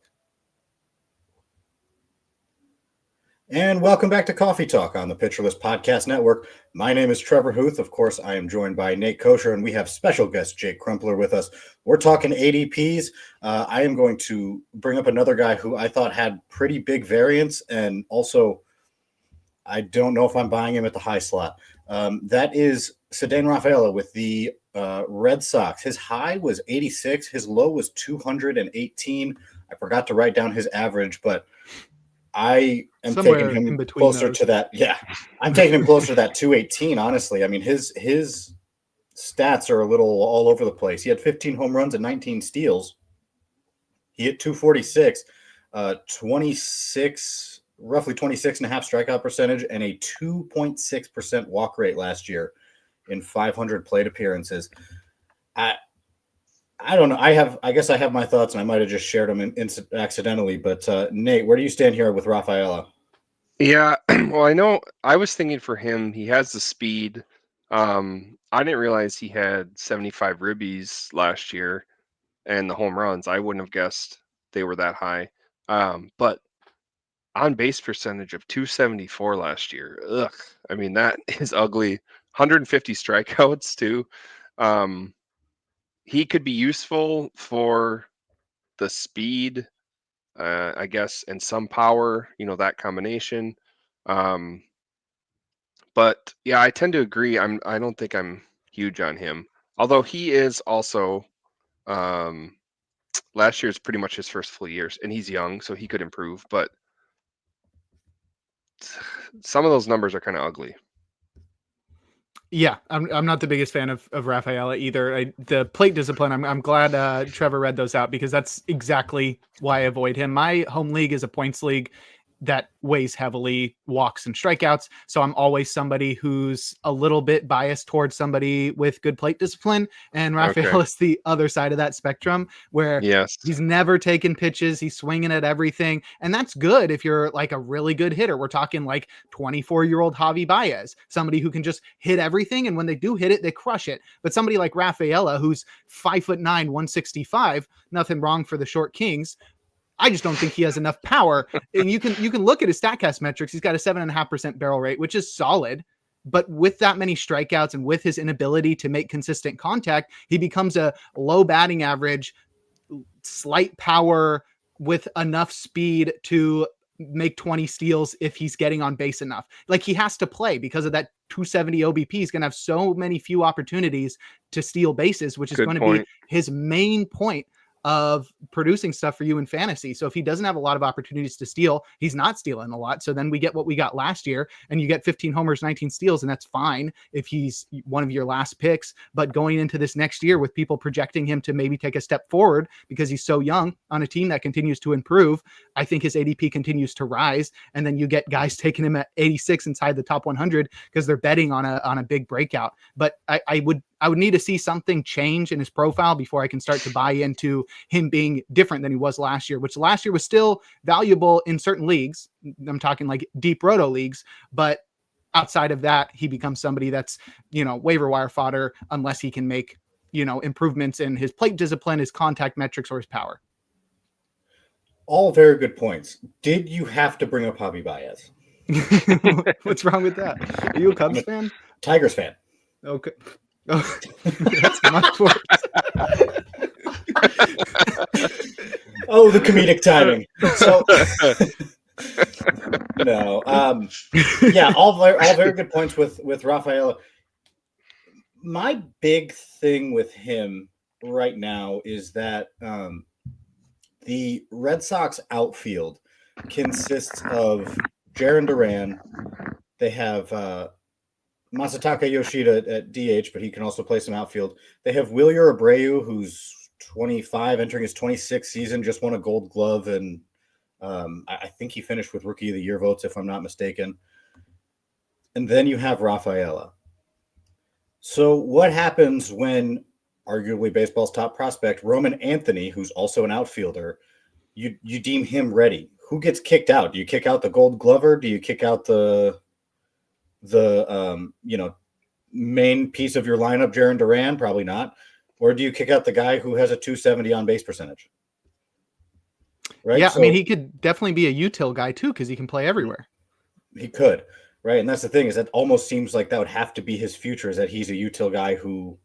And welcome back to Coffee Talk on the Pitcherless Podcast Network. My name is Trevor Hooth. Of course, I am joined by Nate Kosher, and we have special guest Jake Crumpler with us. We're talking ADPs. I am going to bring up another guy who I thought had pretty big variance, and also I don't know if I'm buying him at the high slot. That is Ceddanne Rafaela with the Red Sox. His high was 86. His low was 218. I forgot to write down his average, but I am Somewhere taking him in between closer those. to that. Yeah, I'm taking him closer to that 218. Honestly, I mean his stats are a little all over the place. He had 15 home runs and 19 steals. He hit 246, 26, roughly 26 and a half strikeout percentage, and a 2.6% walk rate last year in 500 plate appearances. I don't know. I guess I have my thoughts, and I might have just shared them accidentally. But Nate, where do you stand here with Rafaela? Yeah, well, I know I was thinking for him, he has the speed. I didn't realize he had 75 ribbies last year and the home runs. I wouldn't have guessed they were that high. But on base percentage of 274 last year. Ugh. I mean, that is ugly. 150 strikeouts too. He could be useful for the speed, I guess, and some power, that combination. But yeah, I tend to agree. I don't think I'm huge on him. Although he is also um last year is pretty much his first full years, and he's young, so he could improve, but some of those numbers are kind of ugly. Yeah, I'm not the biggest fan of Rafaela either. The plate discipline, I'm glad Trevor read those out, because that's exactly why I avoid him. My home league is a points league that weighs heavily walks and strikeouts. So I'm always somebody who's a little bit biased towards somebody with good plate discipline. And Rafael Okay. is the other side of that spectrum, where Yes. he's never taken pitches. He's swinging at everything. And that's good if you're like a really good hitter. We're talking like 24-year-old Javi Baez, somebody who can just hit everything. And when they do hit it, they crush it. But somebody like Rafaela, who's 5'9", 165, nothing wrong for the short Kings. I just don't think he has enough power. And you can look at his StatCast metrics. He's got a 7.5% barrel rate, which is solid. But with that many strikeouts and with his inability to make consistent contact, he becomes a low batting average, slight power with enough speed to make 20 steals if he's getting on base enough. Like, he has to play because of that 270 OBP. He's going to have so many few opportunities to steal bases, which is Good going to point. be his main point of producing stuff for you in fantasy. So if he doesn't have a lot of opportunities to steal, he's not stealing a lot. So then we get what we got last year, and you get 15 homers, 19 steals, and that's fine if he's one of your last picks. But going into this next year with people projecting him to maybe take a step forward because he's so young on a team that continues to improve, I think his ADP continues to rise. And then you get guys taking him at 86 inside the top 100 because they're betting on a big breakout. But I would need to see something change in his profile before I can start to buy into him being different than he was last year, which last year was still valuable in certain leagues. I'm talking like deep roto leagues, but outside of that, he becomes somebody that's, waiver wire fodder unless he can make, improvements in his plate discipline, his contact metrics, or his power. All very good points. Did you have to bring up Javi Baez? What's wrong with that? Are you a Cubs fan? Tigers fan. Okay. Oh, that's much worse. Oh, the comedic timing. So, no. Yeah, all very good points with Rafaela. My big thing with him right now is that the Red Sox outfield consists of Jarren Duran. They have Masataka Yoshida at DH, but he can also play some outfield. They have Wilyer Abreu, who's 25, entering his 26th season, just won a Gold Glove, and I think he finished with Rookie of the Year votes, if I'm not mistaken. And then you have Rafaela. So what happens when arguably baseball's top prospect, Roman Anthony, who's also an outfielder, you deem him ready? Who gets kicked out? Do you kick out the Gold Glover? Do you kick out the main piece of your lineup, Jarren Duran? Probably not. Or do you kick out the guy who has a 270 on base percentage? Right? Yeah, So, I mean, he could definitely be a util guy too, because he can play everywhere. He could, right? And that's the thing is that almost seems like that would have to be his future is that he's a util guy who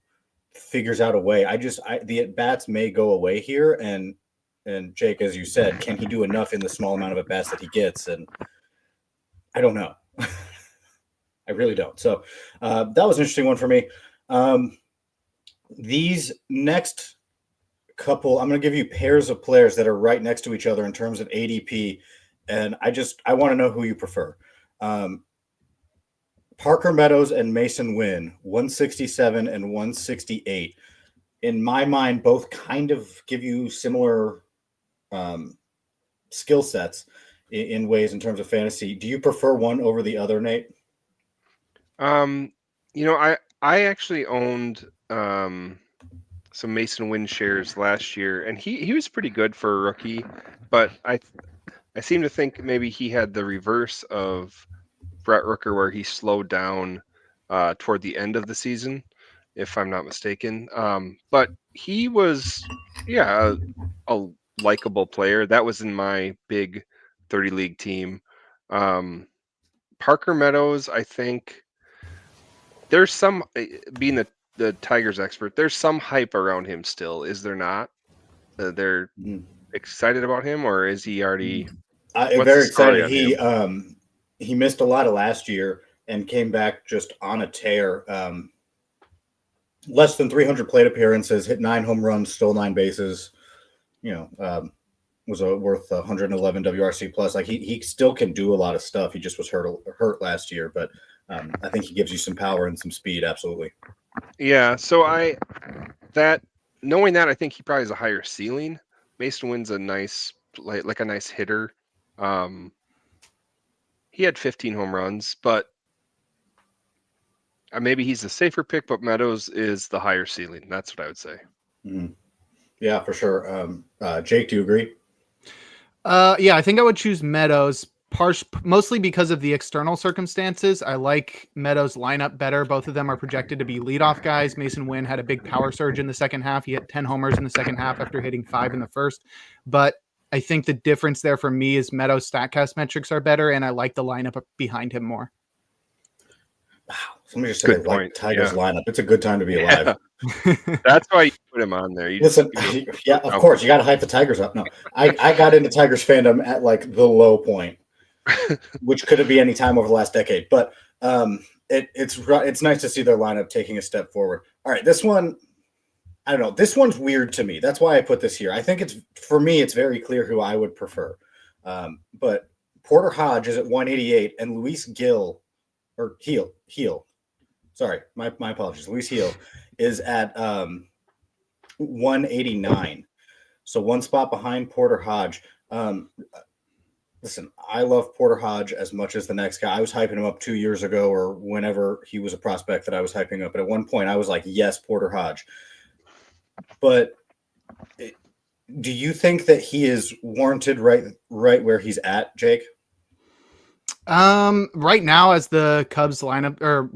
figures out a way. The at bats may go away here, and Jake, as you said, can he do enough in the small amount of at bats that he gets? And I don't know. I really don't. So that was an interesting one for me. These next couple, I'm going to give you pairs of players that are right next to each other in terms of ADP, and I want to know who you prefer. Parker Meadows and Mason Wynn, 167 and 168. In my mind, both kind of give you similar skill sets in ways in terms of fantasy. Do you prefer one over the other, Nate? I actually owned some Mason Wynn shares last year, and he was pretty good for a rookie, but I seem to think maybe he had the reverse of Brett Rooker, where he slowed down toward the end of the season, if I'm not mistaken. But he was, a likable player. That was in my big 30 league team. Parker Meadows, I think there's some, being the Tigers expert, there's some hype around him still, is there not? They're excited about him, or is he already? I'm very excited. He missed a lot of last year and came back just on a tear. Less than 300 plate appearances, hit 9 home runs, stole 9 bases. Was worth 111 WRC plus. Like he still can do a lot of stuff. He just was hurt last year, but I think he gives you some power and some speed. Absolutely. Yeah. So knowing that, I think he probably has a higher ceiling. Mason Wynn's a nice, like a nice hitter. He had 15 home runs, but maybe he's the safer pick, but Meadows is the higher ceiling. That's what I would say. Mm-hmm. Yeah, for sure. Jake, do you agree? Yeah, I think I would choose Meadows, mostly because of the external circumstances. I like Meadows' lineup better. Both of them are projected to be leadoff guys. Mason Wynn had a big power surge in the second half. He hit 10 homers in the second half after hitting 5 in the first. But I think the difference there for me is Meadows' StatCast metrics are better, and I like the lineup behind him more. Wow. Somebody just said they like Tigers lineup. It's a good time to be alive. That's why you put him on there. Listen, of course, you got to hype the Tigers up. No, I got into Tigers fandom at like the low point, which couldn't be any time over the last decade. But it's nice to see their lineup taking a step forward. All right, this one, I don't know. This one's weird to me. That's why I put this here. I think it's very clear who I would prefer. But Porter Hodge is at 188 and Luis Gil or Heel. Sorry, my apologies. Luis Heel is at 189. So one spot behind Porter Hodge. Listen, I love Porter Hodge as much as the next guy. I was hyping him up 2 years ago or whenever he was a prospect that I was hyping up. But at one point I was like, yes, Porter Hodge. But do you think that he is warranted right where he's at, Jake? Right now, as the Cubs lineup or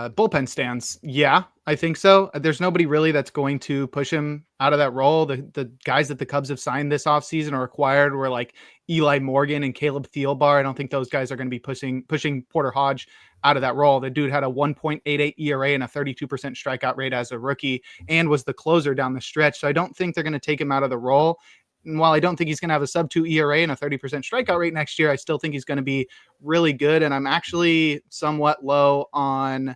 bullpen stands, yeah, I think so. There's nobody really that's going to push him out of that role. The guys that the Cubs have signed this offseason or acquired were like Eli Morgan and Caleb Thielbar. I don't think those guys are going to be pushing Porter Hodge out of that role. The dude had a 1.88 ERA and a 32% strikeout rate as a rookie and was the closer down the stretch. So I don't think they're going to take him out of the role. And while I don't think he's going to have a sub-2 ERA and a 30% strikeout rate next year, I still think he's going to be really good. And I'm actually somewhat low on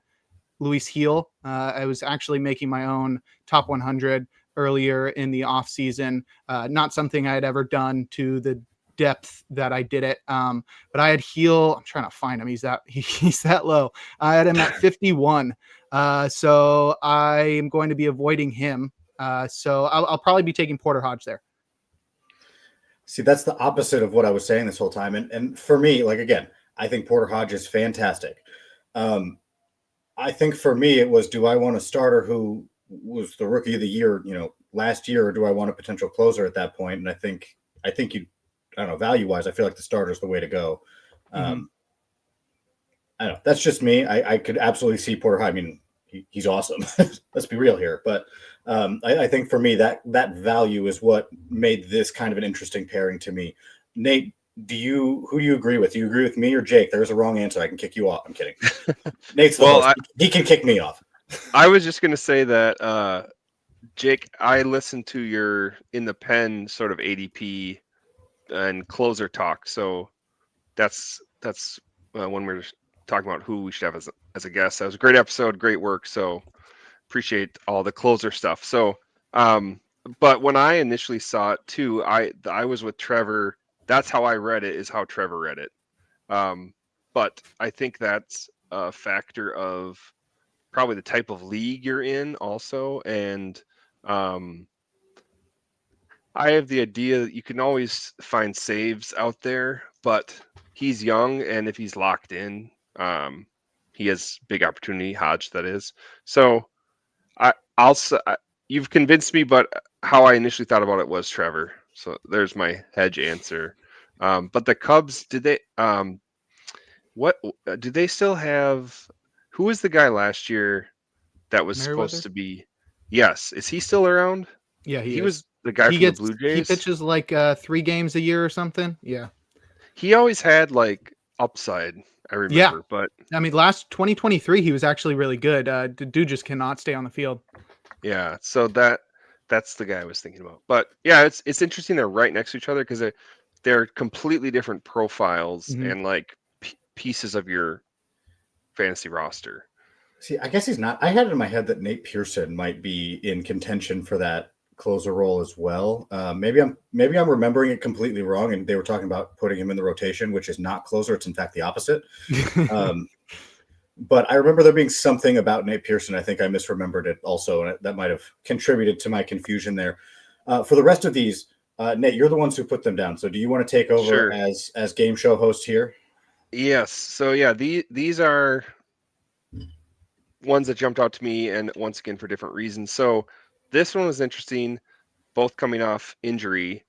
Luis Heel. I was actually making my own top 100 earlier in the offseason. Not something I had ever done to the depth that I did it. But I had Heel. I'm trying to find him. He's that low. I had him at 51. So I am going to be avoiding him. So I'll probably be taking Porter Hodge there. See, that's the opposite of what I was saying this whole time. And for me, like, again, I think Porter Hodge is fantastic. I think for me, it was, do I want a starter who was the rookie of the year, last year, or do I want a potential closer at that point? And I think you, I don't know, value-wise, I feel like the starter is the way to go. I don't know. That's just me. I could absolutely see Porter Hodge. I mean, he's awesome. Let's be real here. But I think for me, that value is what made this kind of an interesting pairing to me. Nate, who do you agree with? Do you agree with me or Jake? There's a wrong answer. I can kick you off. I'm kidding. Nate's the Well, host. He can kick me off. I was just going to say that, Jake, I listened to your In the Pen sort of ADP and closer talk. So that's when we're talking about who we should have as a guest. That was a great episode, great work. So appreciate all the closer stuff. So, but when I initially saw it too, I was with Trevor. That's how I read it, is how Trevor read it. But I think that's a factor of probably the type of league you're in also. And I have the idea that you can always find saves out there, but he's young, and if he's locked in, he has big opportunity. Hodge, that is. So you've convinced me, but how I initially thought about it was Trevor. So there's my hedge answer. But the Cubs, did they? What do they still have? Who was the guy last year that was Merriweather? supposed to be? Yes, is he still around? Yeah, He is. was the guy from the Blue He Jays. pitches like 3 games a year or something. Yeah. He always had like upside. I remember, but I mean, last 2023, he was actually really good. The dude just cannot stay on the field. yeah. So that's the guy I was thinking about. But yeah, it's interesting they're right next to each other because they're completely different profiles Mhm. and like pieces of your fantasy roster. See, I guess he's not. I had it in my head that Nate Pearson might be in contention for that closer role as well. Maybe I'm remembering it completely wrong, and they were talking about putting him in the rotation, which is not closer. It's in fact the opposite. But I remember there being something about Nate Pearson. I think I misremembered it also, and that might have contributed to my confusion there. For the rest of these, Nate, you're the ones who put them down. So do you want to take over Sure. as game show host here? Yes. So yeah, these are ones that jumped out to me, and once again for different reasons. So this one was interesting, both coming off injury.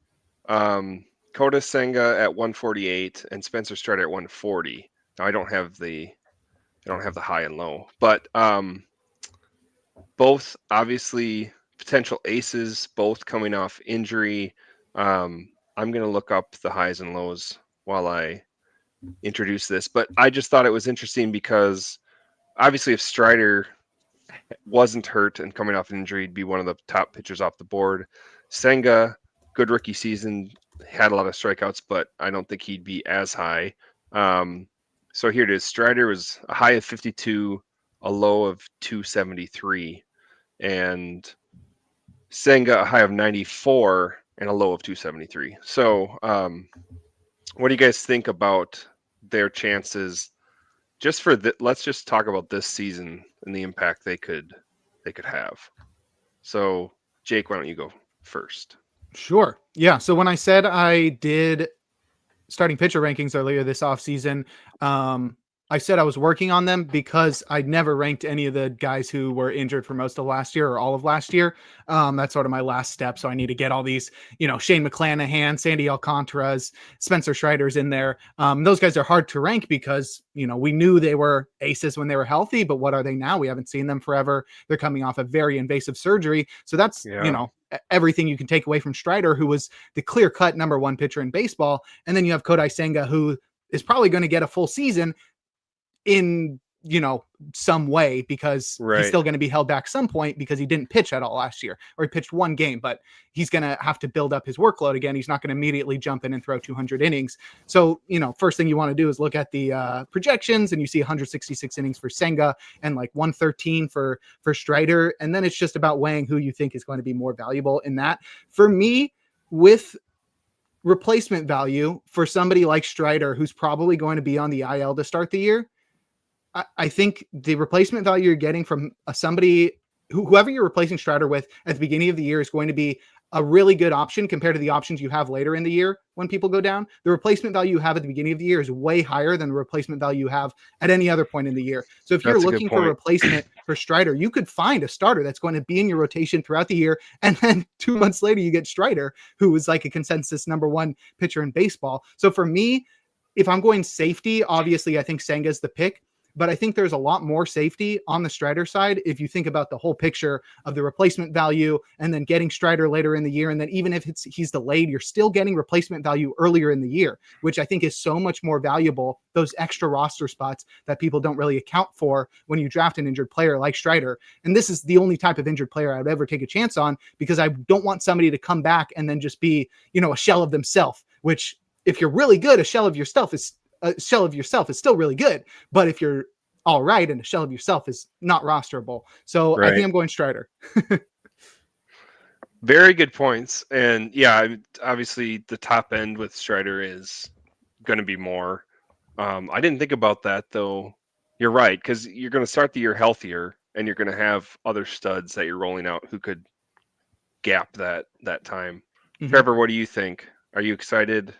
Kota Senga at 148 and Spencer Strider at 140. Now I don't have the high and low, but both obviously potential aces, both coming off injury. I'm going to look up the highs and lows while I introduce this, but I just thought it was interesting because obviously if Strider wasn't hurt and coming off an injury, he'd be one of the top pitchers off the board. Senga, good rookie season, had a lot of strikeouts, but I don't think he'd be as high. So here it is. Strider was a high of 52, a low of 273, and Senga a high of 94 and a low of 273. So what do you guys think about their chances? Just for let's just talk about this season and the impact they could have. So Jake, why don't you go first? Sure. Yeah. So when I said I did starting pitcher rankings earlier this offseason, I said I was working on them because I'd never ranked any of the guys who were injured for most of last year or all of last year. That's sort of my last step. So I need to get all these, Shane McClanahan, Sandy Alcantara's, Spencer Strider's in there. Those guys are hard to rank because, we knew they were aces when they were healthy, but what are they now? We haven't seen them forever. They're coming off a very invasive surgery. So that's, everything you can take away from Strider, who was the clear-cut number 1 pitcher in baseball. And then you have Kodai Senga, who is probably going to get a full season in some way because he's still going to be held back some point because he didn't pitch at all last year, or he pitched 1 game, but he's going to have to build up his workload again. He's not going to immediately jump in and throw 200 innings. So, first thing you want to do is look at the projections, and you see 166 innings for Senga and like 113 for Strider. And then it's just about weighing who you think is going to be more valuable in that. For me, with replacement value for somebody like Strider, who's probably going to be on the IL to start the year, I think the replacement value you're getting from somebody, whoever you're replacing Strider with at the beginning of the year, is going to be a really good option compared to the options you have later in the year when people go down. The replacement value you have at the beginning of the year is way higher than the replacement value you have at any other point in the year. So if you're looking for replacement for Strider, you could find a starter that's going to be in your rotation throughout the year. And then 2 months later, you get Strider, who is like a consensus number 1 pitcher in baseball. So for me, if I'm going safety, obviously I think Senga's the pick. but I think there's a lot more safety on the Strider side if you think about the whole picture of the replacement value and then getting Strider later in the year. And then even if he's delayed, you're still getting replacement value earlier in the year, which I think is so much more valuable, those extra roster spots that people don't really account for when you draft an injured player like Strider. And this is the only type of injured player I would ever take a chance on, because I don't want somebody to come back and then just be, a shell of themselves, which if you're really good, a shell of yourself is still really good. But if you're all right and a shell of yourself is not rosterable. So I think I'm going Strider. Very good points. And yeah, obviously the top end with Strider is going to be more. I didn't think about that though. You're right, because you're going to start the year healthier and you're going to have other studs that you're rolling out who could gap that time. Mm-hmm. Trevor, what do you think? Are you excited?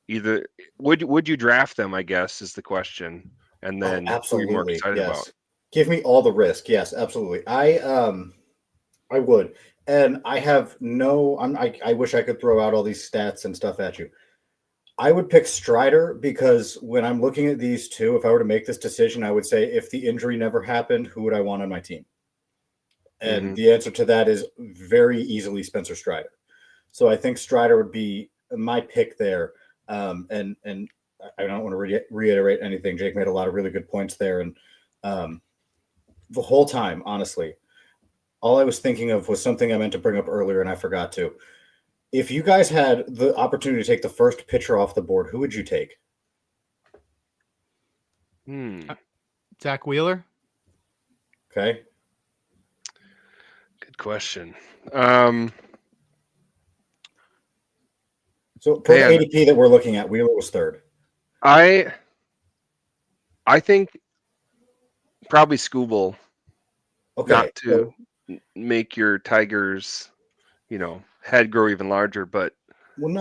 Either would you draft them, I guess, is the question. And then absolutely, who are you more excited about? Give me all the risk. Yes, absolutely. I would. And I have I wish I could throw out all these stats and stuff at you. I would pick Strider because when I'm looking at these two, if I were to make this decision, I would say if the injury never happened, who would I want on my team? And the answer to that is very easily Spencer Strider. So I think Strider would be my pick there. And I don't want to reiterate anything. Jake made a lot of really good points there. And the whole time, honestly, all I was thinking of was something I meant to bring up earlier and I forgot to. If you guys had the opportunity to take the first pitcher off the board, who would you take? Zach Wheeler. Okay. Good question. So for the ADP that we're looking at, Wheeler was third. I think probably Scooble. Okay. Not to make your Tigers, head grow even larger, but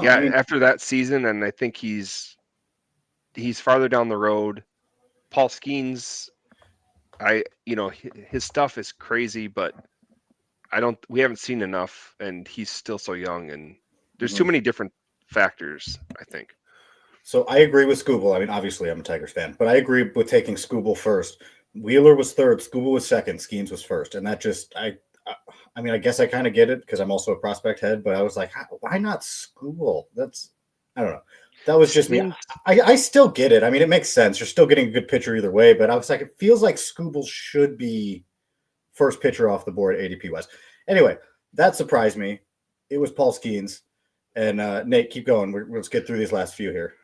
after that season, and I think he's farther down the road. Paul Skeens, his stuff is crazy, but we haven't seen enough, and he's still so young, and there's too many different factors, I think. So I agree with Scooble. I mean, obviously I'm a Tigers fan, but I agree with taking Scooble first. Wheeler was third, Scooble was second, Skeens was first. And that just, I guess I kind of get it because I'm also a prospect head, but I was like, why not Scooble? I don't know. That was just me. I still get it. I mean, it makes sense. You're still getting a good pitcher either way, but I was like, it feels like Scooble should be first pitcher off the board ADP wise. Anyway, that surprised me. It was Paul Skeens. And Nate, keep going. Let's get through these last few here.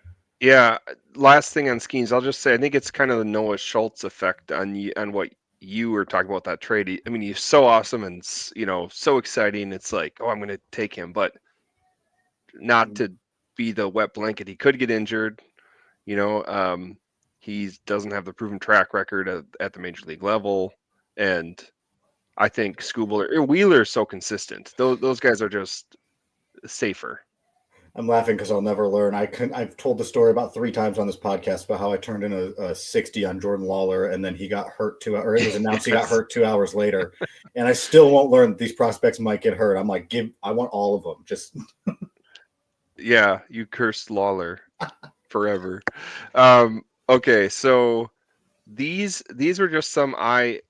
Yeah, last thing on Skeens, I'll just say I think it's kind of the Noah Schultz effect on what you were talking about that trade. I mean, he's so awesome and so exciting. It's like, oh, I'm going to take him, but not to be the wet blanket. He could get injured. He doesn't have the proven track record at the major league level, and I think Wheeler is so consistent. Those guys are just safer. I'm laughing because I'll never learn. I've told the story about 3 times on this podcast about how I turned in a 60 on Jordan Lawler, and then he got hurt or it was announced he got hurt 2 hours later, and I still won't learn that these prospects might get hurt. I'm like, I want all of them. Just yeah, you cursed Lawler forever. Okay, so these were just some I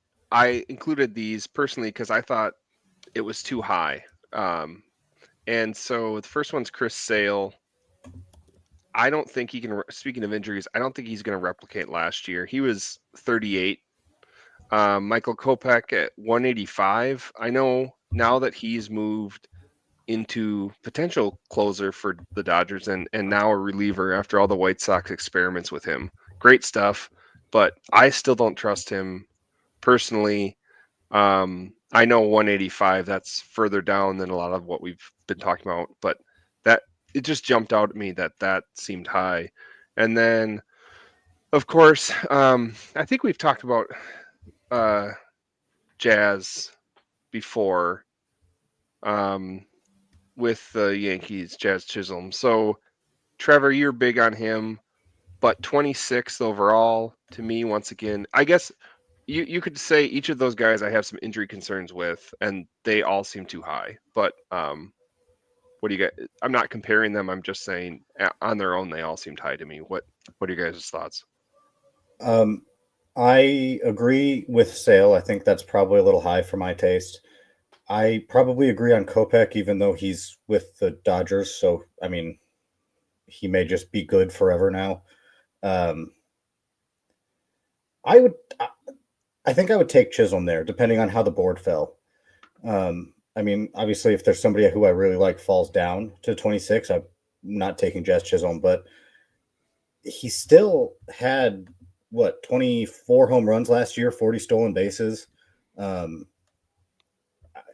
included these personally because I thought it was too high. And so the first one's Chris Sale. I don't think he can, speaking of injuries, I don't think he's going to replicate last year. He was 38. Michael Kopech at 185. I know now that he's moved into potential closer for the Dodgers and now a reliever after all the White Sox experiments with him. Great stuff, but I still don't trust him personally. I know 185, that's further down than a lot of what we've been talking about, but that it just jumped out at me that seemed high. And then, of course, I think we've talked about Jazz before with the Yankees, Jazz Chisholm. So, Trevor, you're big on him, but 26th overall to me, once again, I guess you could say each of those guys I have some injury concerns with, and they all seem too high. But what do you guys? I'm not comparing them. I'm just saying on their own they all seem high to me. What are your guys' thoughts? I agree with Sale. I think that's probably a little high for my taste. I probably agree on Kopech, even though he's with the Dodgers. So, I mean, he may just be good forever now. Um, I would, I think I would take Chisholm there, depending on how the board fell. I mean, obviously, if there's somebody who I really like falls down to 26, I'm not taking Jess Chisholm, but he still had what 24 home runs last year, 40 stolen bases. Um,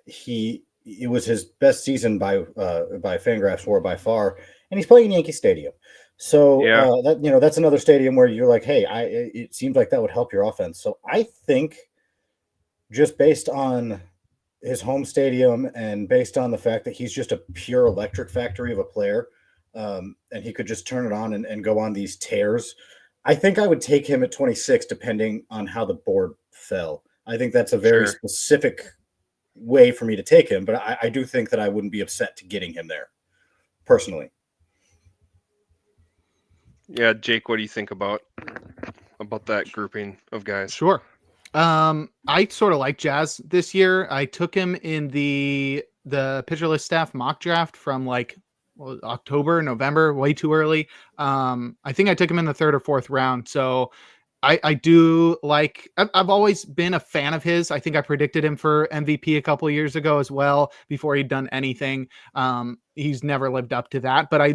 it was his best season by Fangraphs WAR by far, and he's playing in Yankee Stadium. So Yeah, that's another stadium where you're like, hey, it seems like that would help your offense. So I think just based on his home stadium and based on the fact that he's just a pure electric factory of a player, and he could just turn it on and go on these tears. I think I would take him at 26, depending on how the board fell. I think that's a very sure. specific way for me to take him, but I do think that I wouldn't be upset to getting him there personally. Yeah, Jake, what do you think about that grouping of guys? Sure. I sort of like Jazz this year. I took him in the pitcher list staff mock draft from like October, November, way too early. I think I took him in the 3rd or 4th round. So I do like, I've always been a fan of his. I think I predicted him for MVP a couple of years ago as well, before he'd done anything. He's never lived up to that, but I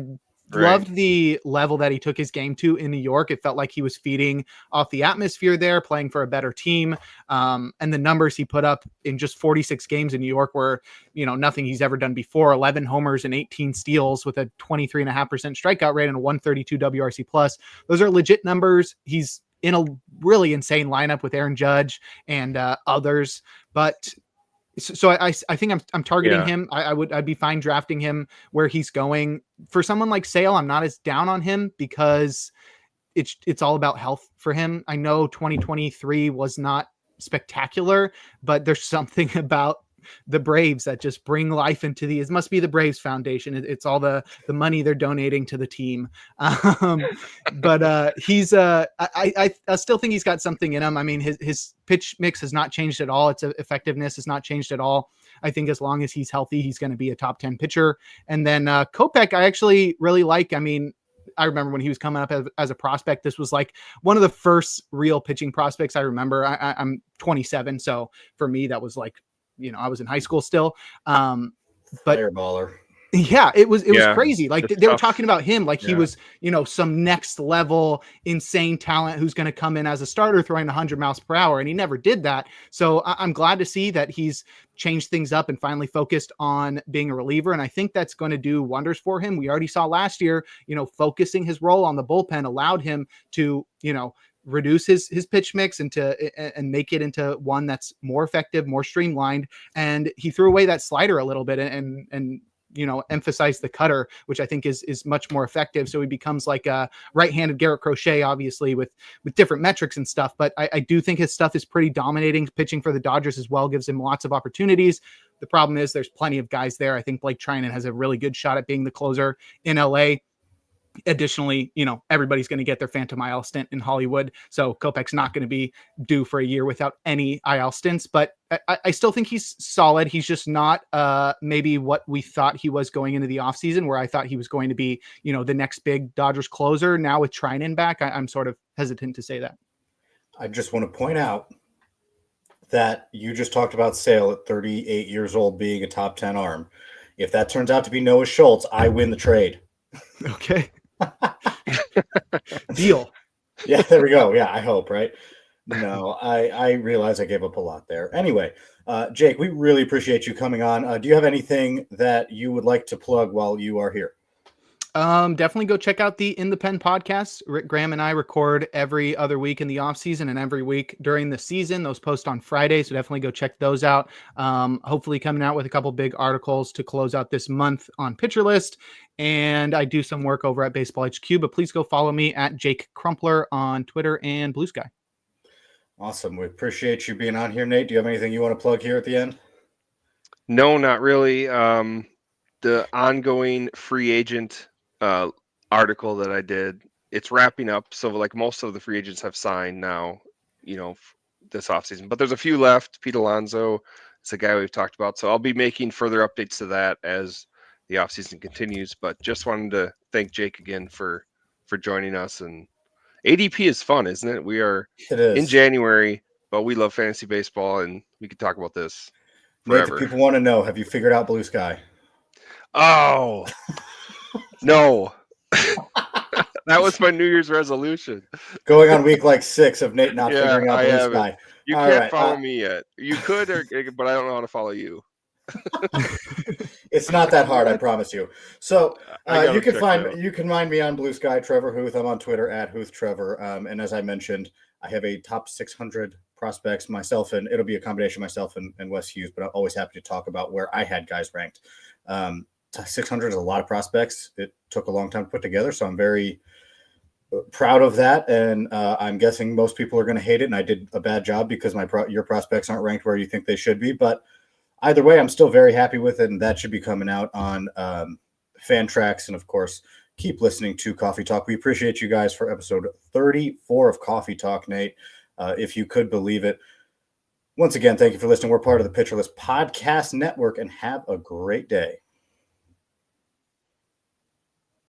loved the level that he took his game to in New York. It felt like he was feeding off the atmosphere there, playing for a better team. And the numbers he put up in just 46 games in New York were, nothing he's ever done before. 11 homers and 18 steals with a 23.5% strikeout rate and a 132 WRC plus. Those are legit numbers. He's in a really insane lineup with Aaron Judge and others, but so I think I'm targeting him. I'd be fine drafting him where he's going. For someone like Sale, I'm not as down on him because it's all about health for him. I know 2023 was not spectacular, but there's something about the Braves that just bring life into it must be the Braves Foundation. It's all the money they're donating to the team. But he's I still think he's got something in him. I mean, his pitch mix has not changed at all. Its effectiveness has not changed at all. I think as long as he's healthy, he's going to be a top 10 pitcher. And then Kopech, I actually really like. I mean, I remember when he was coming up as a prospect, this was like one of the first real pitching prospects I remember. I'm 27. So for me, that was like, I was in high school still. But Fireballer. Yeah, it was crazy. Like they were talking about him like he was, some next level insane talent who's going to come in as a starter throwing 100 miles per hour. And he never did that. So I'm glad to see that he's changed things up and finally focused on being a reliever. And I think that's going to do wonders for him. We already saw last year, focusing his role on the bullpen allowed him to, reduce his pitch mix and make it into one that's more effective, more streamlined. And he threw away that slider a little bit and emphasize the cutter, which I think is much more effective. So he becomes like a right-handed Garrett Crochet, obviously with different metrics and stuff. But I do think his stuff is pretty dominating. Pitching for the Dodgers as well gives him lots of opportunities. The problem is there's plenty of guys there. I think Blake Trinan has a really good shot at being the closer in LA. Additionally, everybody's going to get their phantom IL stint in Hollywood. So Kopech's not going to be due for a year without any IL stints, but I still think he's solid. He's just not maybe what we thought he was going into the offseason, where I thought he was going to be, the next big Dodgers closer. Now with Trinan back, I'm sort of hesitant to say that. I just want to point out that you just talked about Sale at 38 years old being a top 10 arm. If that turns out to be Noah Schultz, I win the trade. Okay. Deal. Yeah, there we go. Yeah, I hope, right? No, I realize I gave up a lot there. Anyway, Jake, we really appreciate you coming on. Do you have anything that you would like to plug while you are here? Definitely go check out the In the Pen podcast. Rick Graham and I record every other week in the off season and every week during the season. Those post on Friday, so definitely go check those out. Hopefully coming out with a couple big articles to close out this month on Pitcher List. And I do some work over at Baseball HQ, but please go follow me at Jake Crumpler on Twitter and Blue Sky. Awesome. We appreciate you being on here, Nate. Do you have anything you want to plug here at the end? No, not really. The ongoing free agent article that I did, it's wrapping up. So like most of the free agents have signed now. this offseason. But there's a few left. Pete Alonso is a guy we've talked about. So I'll be making further updates to that as the offseason continues. But just wanted to thank Jake again for joining us. And ADP is fun, isn't it? We are in January, but we love fantasy baseball, and we could talk about this forever. Nate, the people want to know, have you figured out Blue Sky? Oh, no. That was my New Year's resolution. Going on week like 6 of Nate not figuring out Blue Sky. You can't follow me yet. You could, but I don't know how to follow you. It's not that hard, I promise you. So you can find me on Blue Sky, Trevor Hooth. I'm on Twitter at Hooth Trevor. And as I mentioned, I have a top 600 prospects myself, and it'll be a combination of myself and Wes Hughes, but I'm always happy to talk about where I had guys ranked. 600 is a lot of prospects. It took a long time to put together, so I'm very proud of that, and I'm guessing most people are going to hate it, and I did a bad job because your prospects aren't ranked where you think they should be, but either way, I'm still very happy with it, and that should be coming out on Fantrax, and of course, keep listening to Coffee Talk. We appreciate you guys for episode 34 of Coffee Talk, Nate, if you could believe it. Once again, thank you for listening. We're part of the Pitcher List Podcast Network, and have a great day.